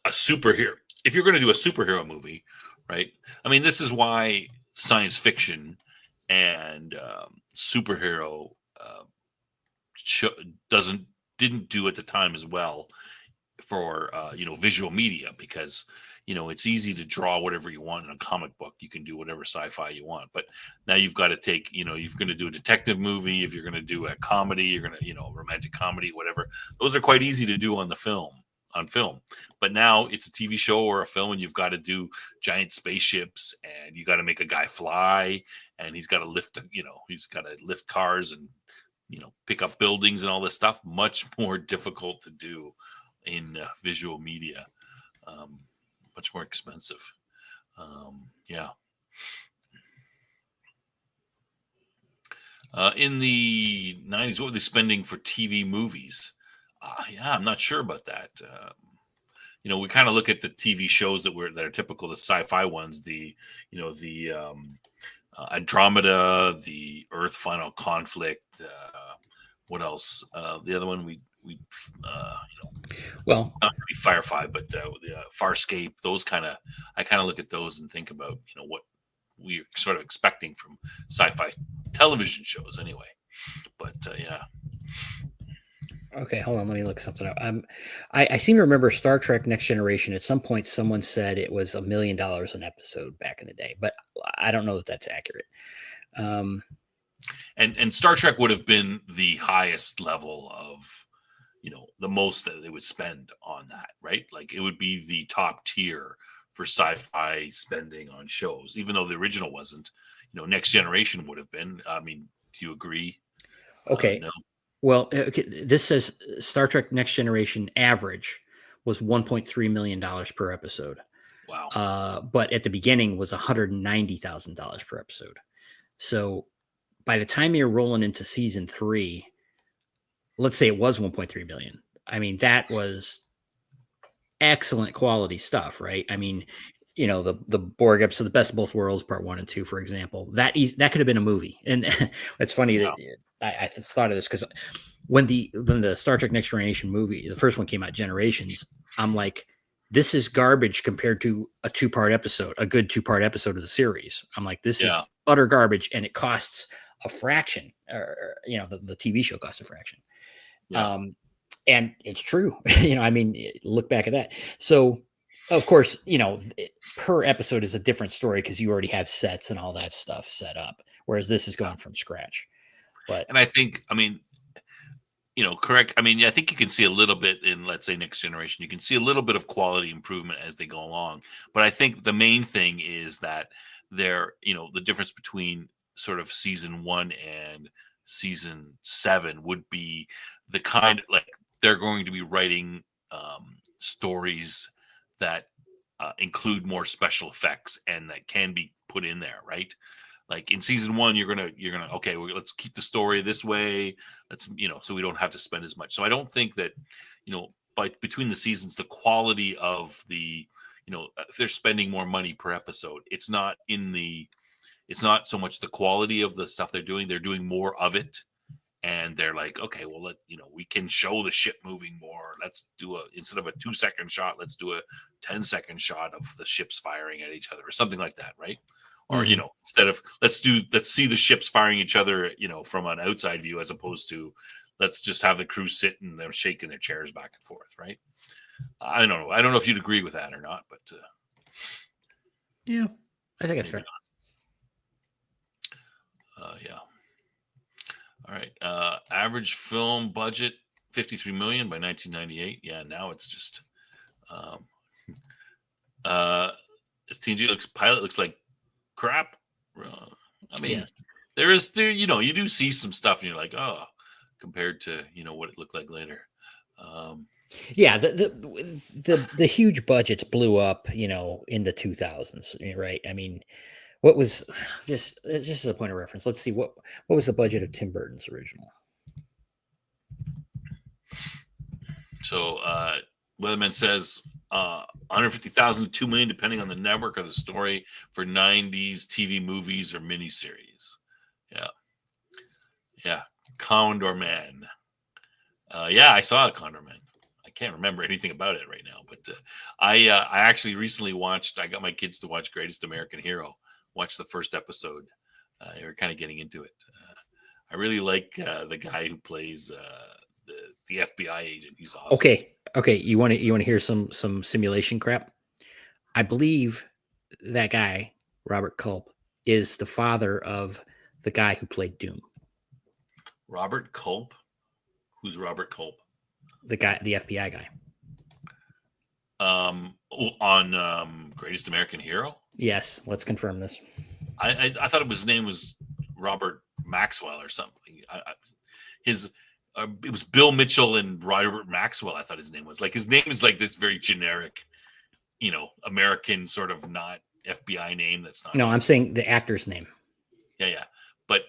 superhero. If you're going to do a superhero movie, right? I mean, this is why science fiction and superhero show, didn't do at the time as well for visual media, because it's easy to draw whatever you want in a comic book. You can do whatever sci-fi you want, but now you've got to take you're going to do a detective movie. If you're going to do a comedy, you're going to romantic comedy, whatever. Those are quite easy to do on film, but now it's a TV show or a film, and you've got to do giant spaceships, and you got to make a guy fly, and he's got to lift cars and pick up buildings and all this stuff. Much more difficult to do in visual media. Much more expensive. Yeah. In the 90s, what were they spending for TV movies? Yeah, I'm not sure about that. We kind of look at the TV shows that are typical, the sci-fi ones, the Andromeda, the Earth Final Conflict. What else? The other one Well, not really Firefly, but the Farscape. I kind of look at those and think about what we're sort of expecting from sci-fi television shows, anyway. But yeah. Okay, hold on. Let me look something up. I seem to remember Star Trek Next Generation. At some point, someone said it was $1 million an episode back in the day, but I don't know that that's accurate. And Star Trek would have been the highest level of, the most that they would spend on that, right? Like it would be the top tier for sci-fi spending on shows, even though the original wasn't. Next Generation would have been. I mean, do you agree? Okay. No. Well, okay, this says Star Trek Next Generation average was $1.3 million per episode. Wow. But at the beginning was $190,000 per episode. So by the time you're rolling into season 3, let's say it was 1.3 million. I mean, that was excellent quality stuff, right? I mean, the Borg episode, The Best of Both Worlds, part 1 and 2, for example, that could have been a movie. And it's funny that I thought of this because when the Star Trek Next Generation movie, the first one came out, Generations, I'm like, this is garbage compared to a 2-part episode, a good 2-part episode of the series. I'm like, this is utter garbage, and it costs a fraction, or the TV show costs a fraction. Yeah. And it's true. I mean, look back at that. So, of course, per episode is a different story because you already have sets and all that stuff set up, whereas this is going from scratch. And I think, I mean, correct. I mean, I think you can see a little bit in, let's say, Next Generation. You can see a little bit of quality improvement as they go along. But I think the main thing is that the difference between sort of season 1 and season 7 would be the kind, like, they're going to be writing stories that include more special effects and that can be put in there, right? Like in season 1, you're gonna okay, let's keep the story this way. Let's so we don't have to spend as much. So I don't think that between the seasons, the quality of the if they're spending more money per episode, it's not so much the quality of the stuff they're doing. They're doing more of it, and they're like, okay, well, we can show the ship moving more. Let's do instead of a 2-second shot, let's do a 10-second shot of the ships firing at each other or something like that, right? Or instead of let's see the ships firing each other, from an outside view, as opposed to let's just have the crew sit and they're shaking their chairs back and forth, right? I don't know. I don't know if you'd agree with that or not, but yeah, I think it's fair. Yeah. All right. Average film budget $53 million by 1998. Yeah, now it's just this TNG pilot looks like crap. I mean, yes. you do see some stuff and you're like, oh, compared to what it looked like later. Yeah, the huge budgets blew up, in the 2000s, right? I mean, what was just as a point of reference? Let's see what was the budget of Tim Burton's original. So Weatherman says 150,000 to $2 million, depending on the network or the story, for 90s TV movies or miniseries. Yeah, Condor Man. Yeah, I saw Condor Man. I can't remember anything about it right now, but I actually recently watched. I got my kids to watch Greatest American Hero. Watched the first episode. They were kind of getting into it. I really like the guy who plays the FBI agent. He's awesome. Okay. You want to hear some simulation crap? I believe that guy, Robert Culp, is the father of the guy who played Doom. Robert Culp? Who's Robert Culp? The FBI guy. On Greatest American Hero? Yes, let's confirm this. I thought his name was Robert Maxwell or something. It was Bill Mitchell and Robert Maxwell. I thought his name was his name is like this very generic, American sort of not FBI name. That's not. No, I'm saying the actor's name. Yeah. But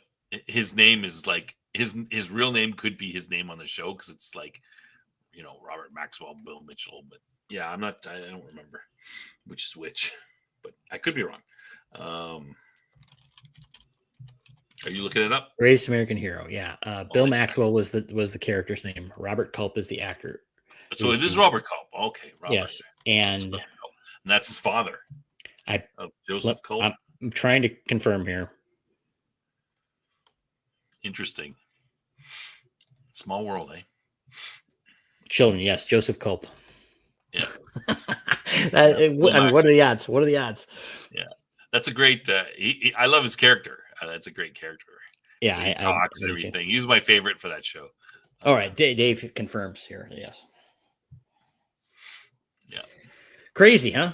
his name is like his real name could be his name on the show because it's like, Robert Maxwell, Bill Mitchell. But yeah, I don't remember which is which, but I could be wrong. Are you looking it up? Greatest American Hero. Yeah. Bill Maxwell was the character's name. Robert Culp is the actor. So it is Robert Culp. Okay. Robert. Yes. And that's his father. Of Joseph Culp. I'm trying to confirm here. Interesting. Small world, eh? Children. Yes. Joseph Culp. Yeah. What are the odds? What are the odds? Yeah. That's a great, I love his character. That's a great character. Yeah, he talks and everything. He was my favorite for that show. All right, Dave confirms here. Yes. Yeah. Crazy, huh?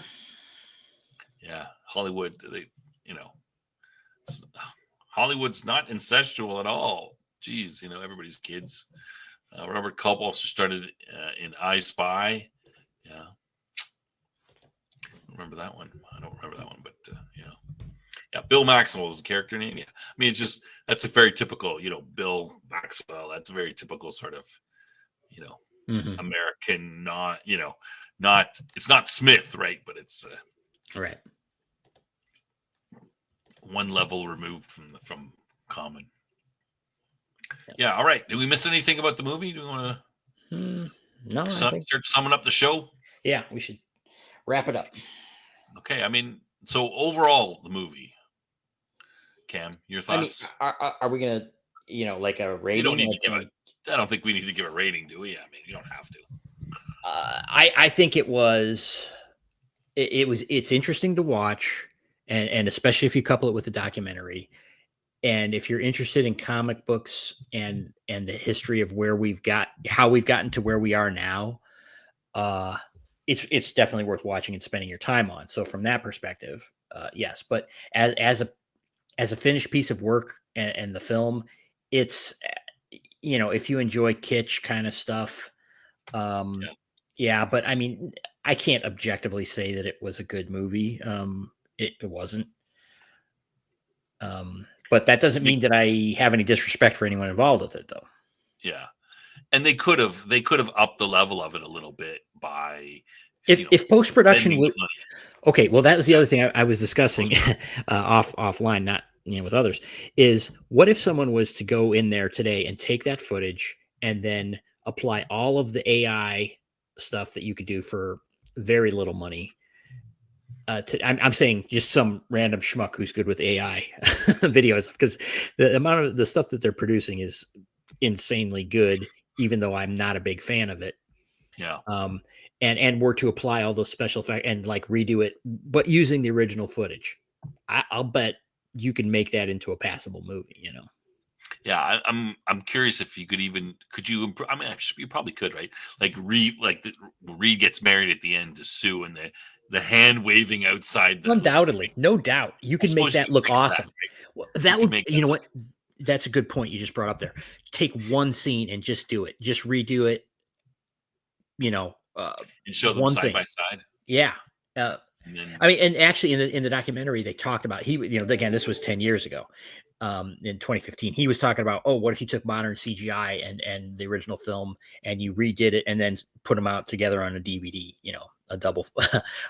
Yeah, Hollywood. Hollywood's not incestual at all. Jeez, everybody's kids. Robert Culp also started in I Spy. Yeah. Remember that one? I don't remember that one, but yeah. Yeah, Bill Maxwell is the character name. Yeah, I mean that's a very typical, Bill Maxwell. That's a very typical sort of, American. Not it's not Smith, right? But it's right. One level removed from common. Yeah. All right. Did we miss anything about the movie? Do we want to? No. Start summing up the show. Yeah, we should wrap it up. Okay. I mean, so overall, the movie. Cam, your thoughts? I mean, are we gonna, like a rating? You don't need to give it. I don't think we need to give a rating, do we? I mean, you don't have to. I think it's interesting to watch, and especially if you couple it with a documentary, and if you're interested in comic books and the history of how we've gotten to where we are now, it's definitely worth watching and spending your time on. So from that perspective, yes. But as a finished piece of work and the film, it's, if you enjoy kitsch kind of stuff, yeah, but I mean, I can't objectively say that it was a good movie. It wasn't. But that doesn't mean that I have any disrespect for anyone involved with it, though. Yeah. And they could have upped the level of it a little bit by if post-production would. Okay, well, that was the other thing I was discussing offline, with others, is what if someone was to go in there today and take that footage and then apply all of the AI stuff that you could do for very little money. I'm saying just some random schmuck who's good with AI videos, because the amount of the stuff that they're producing is insanely good, even though I'm not a big fan of it. Yeah. And were to apply all those special effects and like redo it, but using the original footage, I'll bet you can make that into a passable movie. Yeah, I'm curious if you could you improve? I mean, you probably could, right? Like Reed gets married at the end to Sue, and the hand waving outside. Undoubtedly, no doubt, you can make that look awesome. Well, that would, you know what? That's a good point you just brought up there. Take one scene and just do it. Just redo it. And show them side by side. Yeah. I mean, and actually in the documentary, they talked about, again, this was 10 years ago, in 2015, he was talking about, what if you took modern CGI and the original film and you redid it and then put them out together on a DVD, a double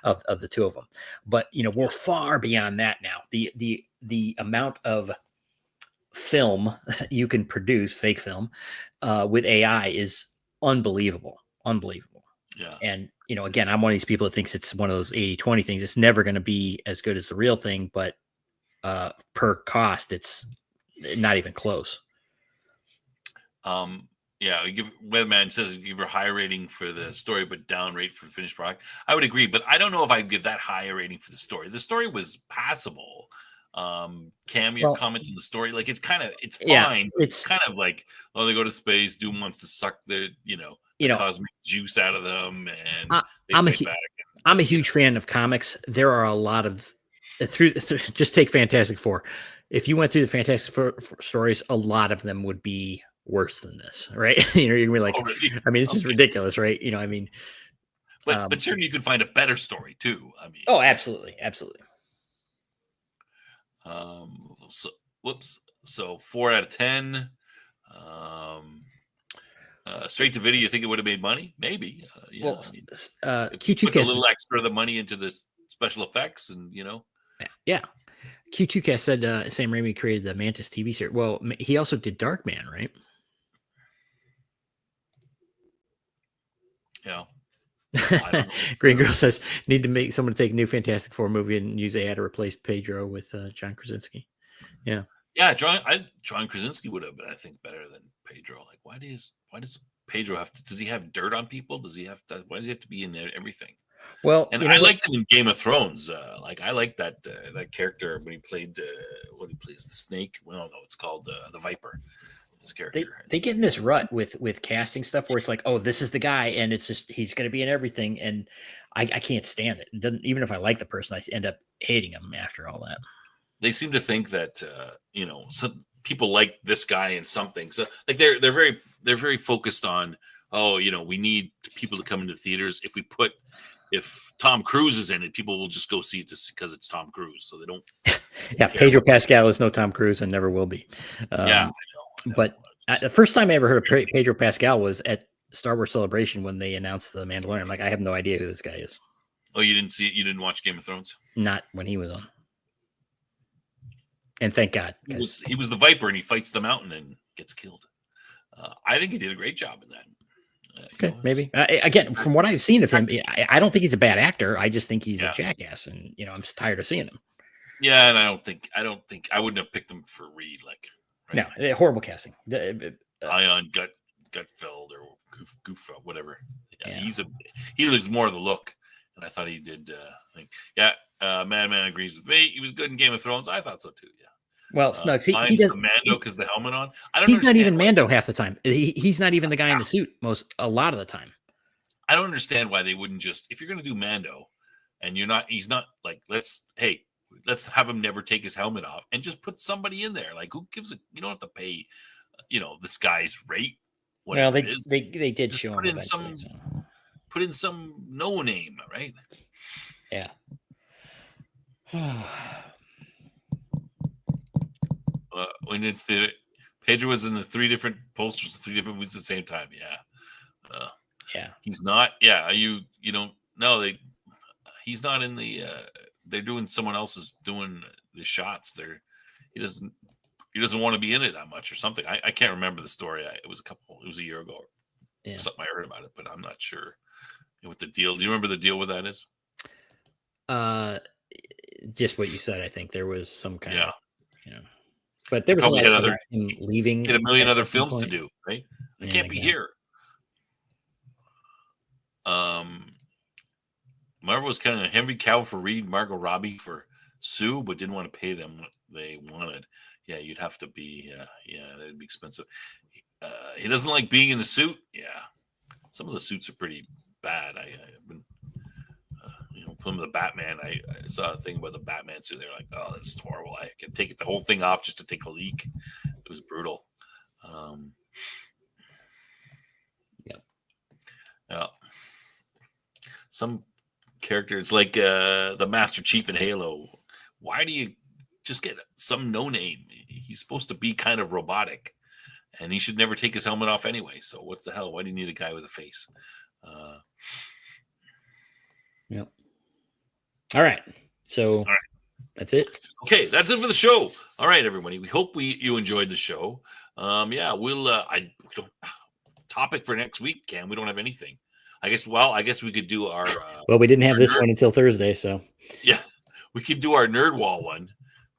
of the two of them. But, we're far beyond that now. The amount of film you can produce, fake film, with AI is unbelievable. Yeah. And, again, I'm one of these people that thinks it's one of those 80-20 things. It's never going to be as good as the real thing, but per cost, it's not even close. Yeah, Weatherman says give her a high rating for the story, but down rate for the finished product. I would agree, but I don't know if I'd give that high a rating for the story. The story was passable. Cam, your comments on the story, like it's fine. Yeah, it's kind of like, they go to space. Doom wants to suck the cosmic juice out of them, and I'm a huge fan of comics. There are a lot of just take Fantastic Four. If you went through the Fantastic Four stories, a lot of them would be worse than this, right? You're gonna be like, really? I mean, it's just ridiculous, right? But certainly you could find a better story too. I mean, absolutely. So 4 out of 10. Straight to video, you think it would have made money? Maybe. Well, Q2 put a little extra of the money into this special effects, and Yeah. Q2 Cast said Sam Raimi created the Mantis TV series. Well, he also did Darkman, right? Yeah. Green Girl says need to make someone take a new Fantastic Four movie and use AI to replace Pedro with John Krasinski. Yeah. John Krasinski would have been, I think, better than Pedro. Like, why does Pedro have to? Does he have dirt on people? Does he have to? Why does he have to be in everything? Well, and I liked him in Game of Thrones. I like that character when he played what he plays the snake. Well, no, it's called the Viper. His character. They get in this rut with casting stuff where it's like, this is the guy, and it's just he's going to be in everything, and I can't stand it. Even if I like the person, I end up hating him after all that. They seem to think that some people like this guy in something. So like they're very focused on we need people to come into theaters. If Tom Cruise is in it, people will just go see it just because it's Tom Cruise. So they don't. Yeah, Pedro Pascal is no Tom Cruise and never will be. I know. But the first time I ever heard of Pedro Pascal was at Star Wars Celebration when they announced the Mandalorian. I'm like, I have no idea who this guy is. Oh, you didn't see it? You didn't watch Game of Thrones? Not when he was on. And thank God. He was the Viper, and he fights the Mountain and gets killed. I think he did a great job in that. Okay, maybe. Again, from what I've seen of him, I don't think he's a bad actor. I just think he's a jackass, and I'm just tired of seeing him. Yeah, and I don't think I wouldn't have picked him for Reed. Like, right? No, horrible casting. Ion Gutfeld or Goof whatever. Yeah, he looks more of the look, and I thought he did. Madman agrees with me. He was good in Game of Thrones. I thought so too. Yeah. Well, Snugs, he does Mando because the helmet on. He's not even Mando half the time. He's not even the guy in the suit a lot of the time. I don't understand why they wouldn't just, if you're going to do Mando, and he's not like, let's have him never take his helmet off and just put somebody in there. Like, who gives you don't have to pay, this guy's rate. Well, they did just show him put in some no name, right? Yeah. When Pedro was in the 3 different posters, the 3 different movies at the same time. Yeah. Yeah. He's not. Yeah. You don't know. He's not in the. They're doing someone else's doing the shots. he doesn't want to be in it that much or something. I can't remember the story. It was a year ago. Yeah. Something I heard about it, but I'm not sure what the deal. Do you remember the deal with that is? Just what you said. I think there was some kind of, Yeah. but there was a Probably lot had of him leaving. He had a million at other some films to point. do, right? I Yeah, can't I be guess. here. Marvel was kind of Henry Cavill for Reed, Margot Robbie for Sue, but didn't want to pay them what they wanted. Yeah, you'd have to be. Yeah, that'd be expensive. He doesn't like being in the suit. Yeah, some of the suits are pretty bad. I've been, from the Batman. I saw a thing about the Batman suit. They're like, oh, that's horrible. I can take the whole thing off just to take a leak. It was brutal. Yeah. Some characters like the Master Chief in Halo. Why do you just get some no name? He's supposed to be kind of robotic, and he should never take his helmet off anyway. So what's the hell? Why do you need a guy with a face? Yep. All right. So that's it. Okay, that's it for the show. All right, everybody. We hope you enjoyed the show. Yeah, we'll. We don't topic for next week, Cam. We don't have anything. I guess we could do our. Well, we didn't have this one until Thursday, so yeah, we could do our nerd wall one,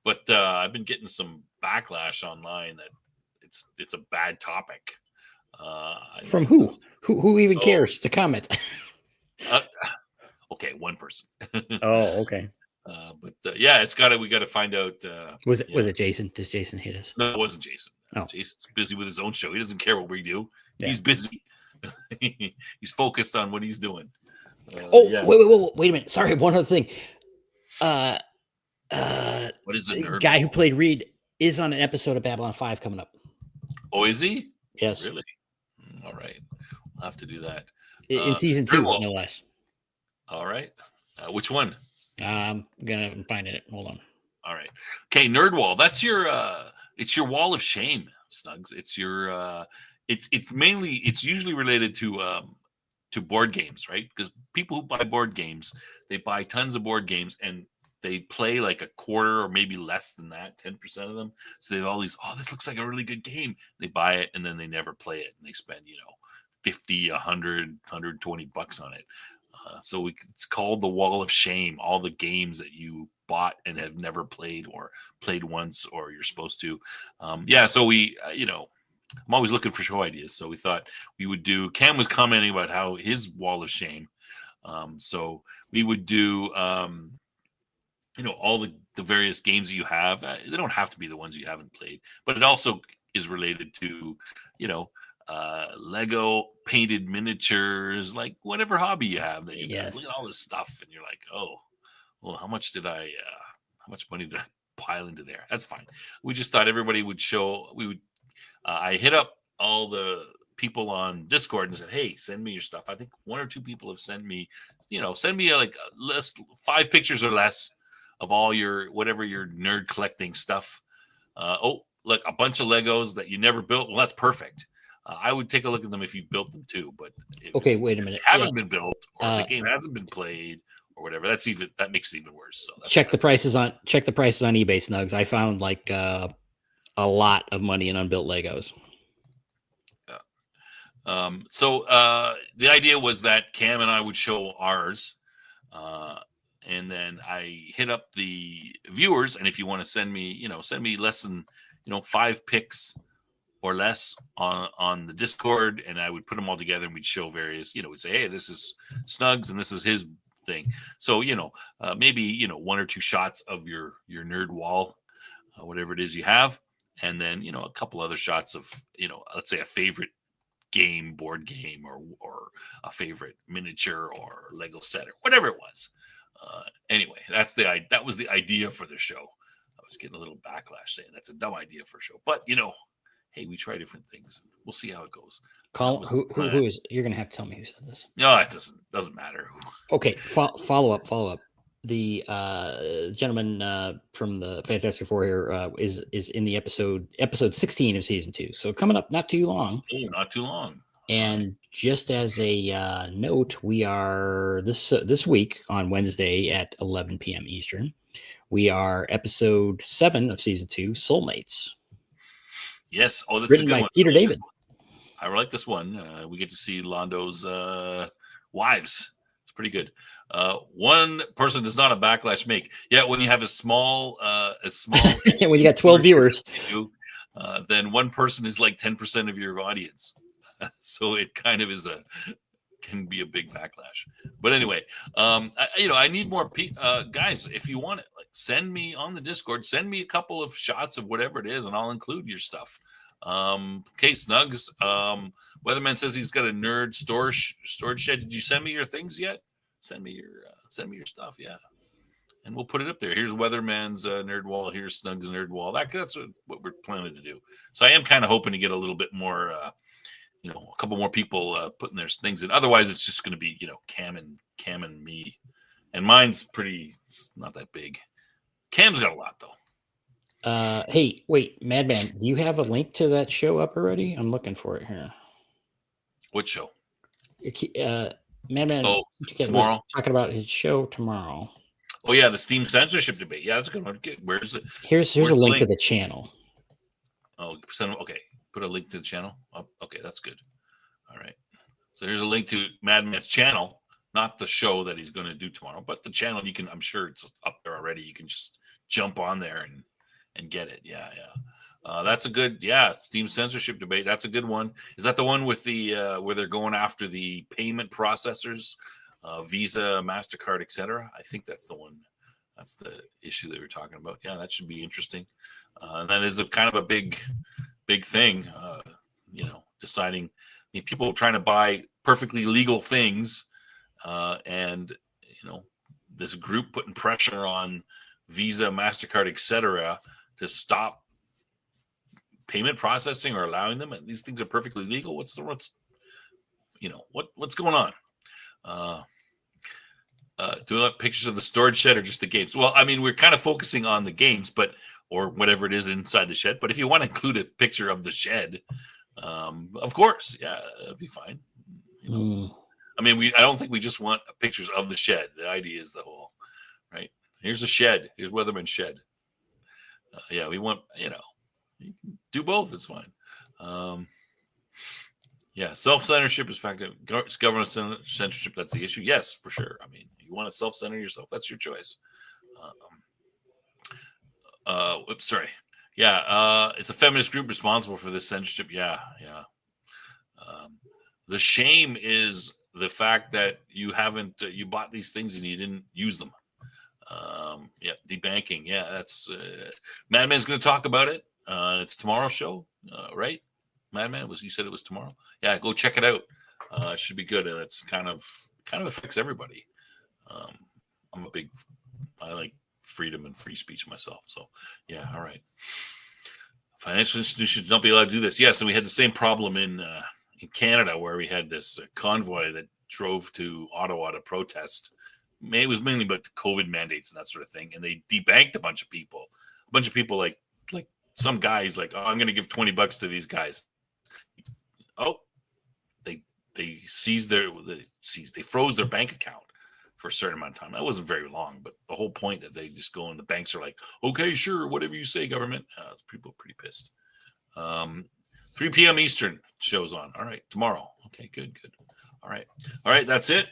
but I've been getting some backlash online that it's a bad topic. From who? Who even cares to comment? Okay, one person. Oh, okay. But yeah, we got to find out. Was it Jason? Does Jason hate us? No, it wasn't Jason. Oh. Jason's busy with his own show. He doesn't care what we do. Yeah. He's busy. He's focused on what he's doing. Yeah. Wait a minute. Sorry, one other thing. What is it? The guy who played Reed is on an episode of Babylon 5 coming up. Oh, is he? Yes. Really? All right. We'll have to do that. In season 2, no less. All right. Which one? I'm gonna find it. Hold on. All right. Okay, Nerdwall. That's your it's your wall of shame, Snugs. It's your it's usually related to board games, right? Because people who buy board games, they buy tons of board games and they play like a quarter or maybe less than that, 10% of them. So they have all these, this looks like a really good game. They buy it and then they never play it, and they spend, 50, 100, 120 bucks on it. So it's called the wall of shame. All the games that you bought and have never played or played once, or you're supposed to. So we, I'm always looking for show ideas. So we thought we would do, Cam was commenting about how his wall of shame. So we would do, all the various games that you have. They don't have to be the ones you haven't played, but it also is related to, Lego painted miniatures, like whatever hobby you have that you look at all this stuff and you're like, oh, well, how much money did I pile into there? That's fine. We just thought everybody would I hit up all the people on Discord and said, hey, send me your stuff. I think 1 or 2 people have sent me like a list, 5 pictures or less of all your nerd collecting stuff. Look, a bunch of Legos that you never built. Well, that's perfect. I would take a look at them if you've built them too. But wait a minute. Haven't been built, or the game hasn't been played, or whatever. That makes it even worse. So check the prices on eBay, Snugs. I found like a lot of money in unbuilt Legos. So the idea was that Cam and I would show ours, and then I hit up the viewers. And if you want to send me less than 5 pics or less on the Discord, and I would put them all together and we'd show various, we'd say, hey, this is Snugs and this is his thing. So, maybe, 1 or 2 shots of your nerd wall, whatever it is you have. And then, a couple other shots of, let's say a favorite board game or a favorite miniature or Lego set or whatever it was. Anyway, that was the idea for the show. I was getting a little backlash saying that's a dumb idea for a show, but hey, we try different things. We'll see how it goes. Who is? You're gonna have to tell me who said this. No, it doesn't matter. Okay, follow up. The gentleman from the Fantastic Four here is in the episode 16 of season 2. So coming up, not too long. Oh, not too long. And just as a note, we are this week on Wednesday at 11 p.m. Eastern. We are episode 7 of season 2, Soulmates. Yes. Oh, that's Written a good by one. Peter I like David. this one. I like this one. We get to see Londo's wives. It's pretty good. One person does not a backlash make. Yeah, when you have a small When you got 12 viewers, then one person is like 10% of your audience. So it kind of can be a big backlash. But anyway, I need more guys. If you want it, like, send me on the Discord. Send me a couple of shots of whatever it is, and I'll include your stuff. Okay, Snugs. Weatherman says he's got a nerd storage shed. Did you send me your things yet? Send me your stuff. Yeah, and we'll put it up there. Here's Weatherman's nerd wall. Here's Snugs' nerd wall. That's what we're planning to do. So I am kind of hoping to get a little bit more. A couple more people putting their things in. Otherwise, it's just going to be Cam and me, and mine's it's not that big. Cam's got a lot though. Hey, wait, Madman, do you have a link to that show up already? I'm looking for it here. What show? Madman. Oh, tomorrow. Talking about his show tomorrow. Oh yeah, the Steam censorship debate. Yeah, that's a good one. Where's it? Here's a link to the channel. Oh, okay. Put a link to the channel. Oh, okay, that's good. All right. So here's a link to Madman's channel, not the show that he's going to do tomorrow, but the channel. I'm sure it's up there already. You can just jump on there and get it. Yeah. That's a good, Steam censorship debate. That's a good one. Is that the one with the where they're going after the payment processors, Visa, MasterCard, etc.? I think that's the one. That's the issue that we're talking about. Yeah, that should be interesting. That is a kind of a big thing. Deciding, people trying to buy perfectly legal things, and this group putting pressure on Visa, MasterCard, etc., to stop payment processing or allowing them. And these things are perfectly legal. What's going on? Do we have pictures of the storage shed or just the games? Well, I mean, we're kind of focusing on the games, or whatever it is inside the shed. But if you want to include a picture of the shed, of course, yeah, that'd be fine. I mean, I don't think we just want pictures of the shed. The idea is the whole, right? Here's a shed. Here's Weatherman's shed. We want, you can do both. It's fine. Self-censorship is fact. Government censorship. That's the issue. Yes, for sure. I mean, you want to self-censor yourself. That's your choice. Sorry. It's a feminist group responsible for this censorship. Yeah. The shame is the fact that you haven't you bought these things and you didn't use them. Debanking. Yeah, that's Madman's going to talk about it. It's tomorrow's show, right? Madman, you said it was tomorrow. Yeah, go check it out. It should be good, and it's kind of affects everybody. I like freedom and free speech myself. So yeah, all right. Financial institutions don't be allowed to do this. Yes, and we had the same problem in Canada, where we had this convoy that drove to Ottawa to protest. It was mainly about the COVID mandates and that sort of thing, and they debanked a bunch of people. A bunch of people, like some guys, like, oh, I'm going to give $20 to these guys. Oh, they froze their bank account for a certain amount of time. That wasn't very long, but the whole point that they just go and the banks are like, okay, sure, whatever you say, government. People are pretty pissed. 3 p.m. Eastern show's on. All right, tomorrow. Okay, good. All right, that's it.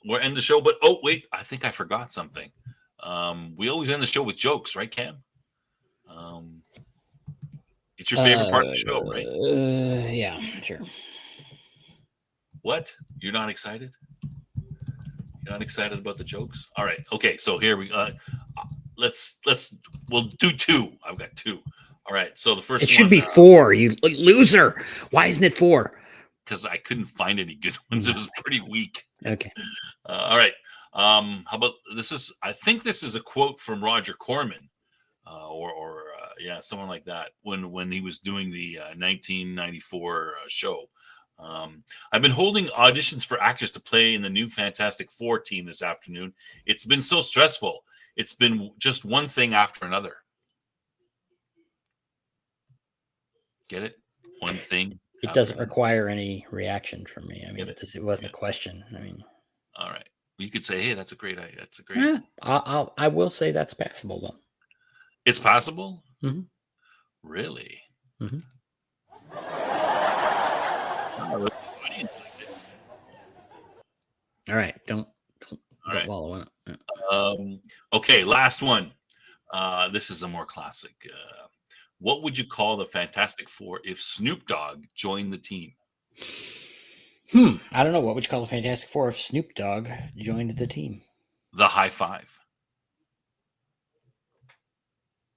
We'll end the show, but oh wait, I think I forgot something. We always end the show with jokes, right, Cam? It's your favorite part of the show, right? Yeah, sure. What? You're not excited? You're not excited about the jokes? All right. Okay. So here we we'll do 2. I've got 2. All right. So the first it should be 4. You loser. Why isn't it 4? Because I couldn't find any good ones. It was pretty weak. Okay. All right. How about this? I think this is a quote from Roger Corman, or someone like that. When he was doing the 1994 show. I've been holding auditions for actors to play in the new Fantastic Four team this afternoon. It's been so stressful. It's been just one thing after another. Get it? One thing. It doesn't require any reaction from me. I mean, it wasn't a question. I mean, all right. You could say, hey, that's a great idea. That's a great. Yeah, I will say that's passable though. It's possible. Mhm. Really? Mhm. Oh, the audience liked it. All right, don't All go right. wallow in it. Yeah. Okay, last one. This is a more classic. What would you call the Fantastic Four if Snoop Dogg joined the team? I don't know. What would you call the Fantastic Four if Snoop Dogg joined the team? The High Five.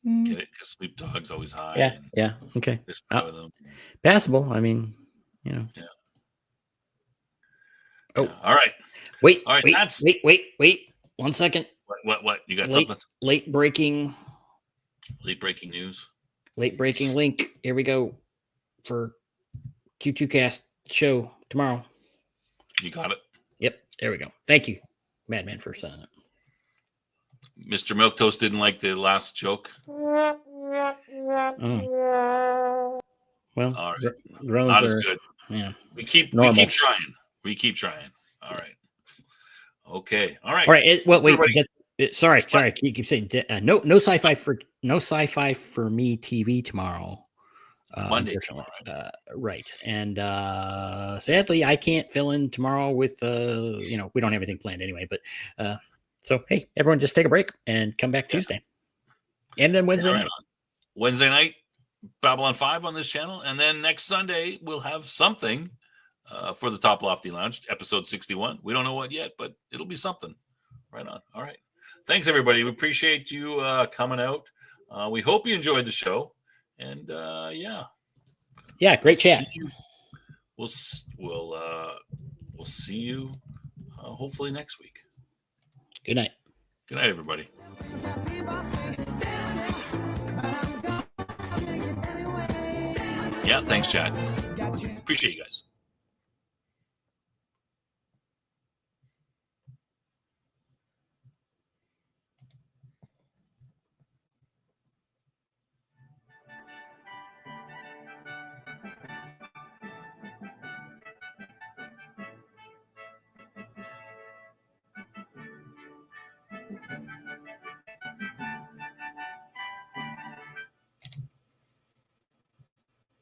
Hmm. Get it? Because Snoop Dogg's always high. Yeah, And yeah. Okay. there's five of them. Passable. I mean, you know. Yeah. Oh, Yeah. All right. wait, All right. wait, That's wait. 1 second. what? You got Late, something? late breaking Late breaking news. link. Here we go for Q2 Cast show tomorrow. You got it. Yep, there we go. Thank you, Madman, for saying it. Mr. Milquetoast didn't like the last joke. Oh. Well, All right. groans Not as are good. yeah. We keep Normal. trying. We keep trying. All right. Okay. All right. All right. Well, wait. Everybody- Sorry. Keep saying no sci-fi for me TV tomorrow. Monday Unfortunately. tomorrow. Right. And sadly, I can't fill in tomorrow with we don't have anything planned anyway. But so hey, everyone, just take a break and come back Tuesday, and then Wednesday night. Wednesday night, Babylon 5 on this channel, and then next Sunday we'll have something for the Toplofty Lounge, episode 61. We don't know what yet, but it'll be something. Right on. All right. Thanks, everybody. We appreciate you coming out. We hope you enjoyed the show. And yeah, great chat. We'll see you hopefully next week. Good night. Good night, everybody. Yeah, thanks, Chad. Appreciate you guys.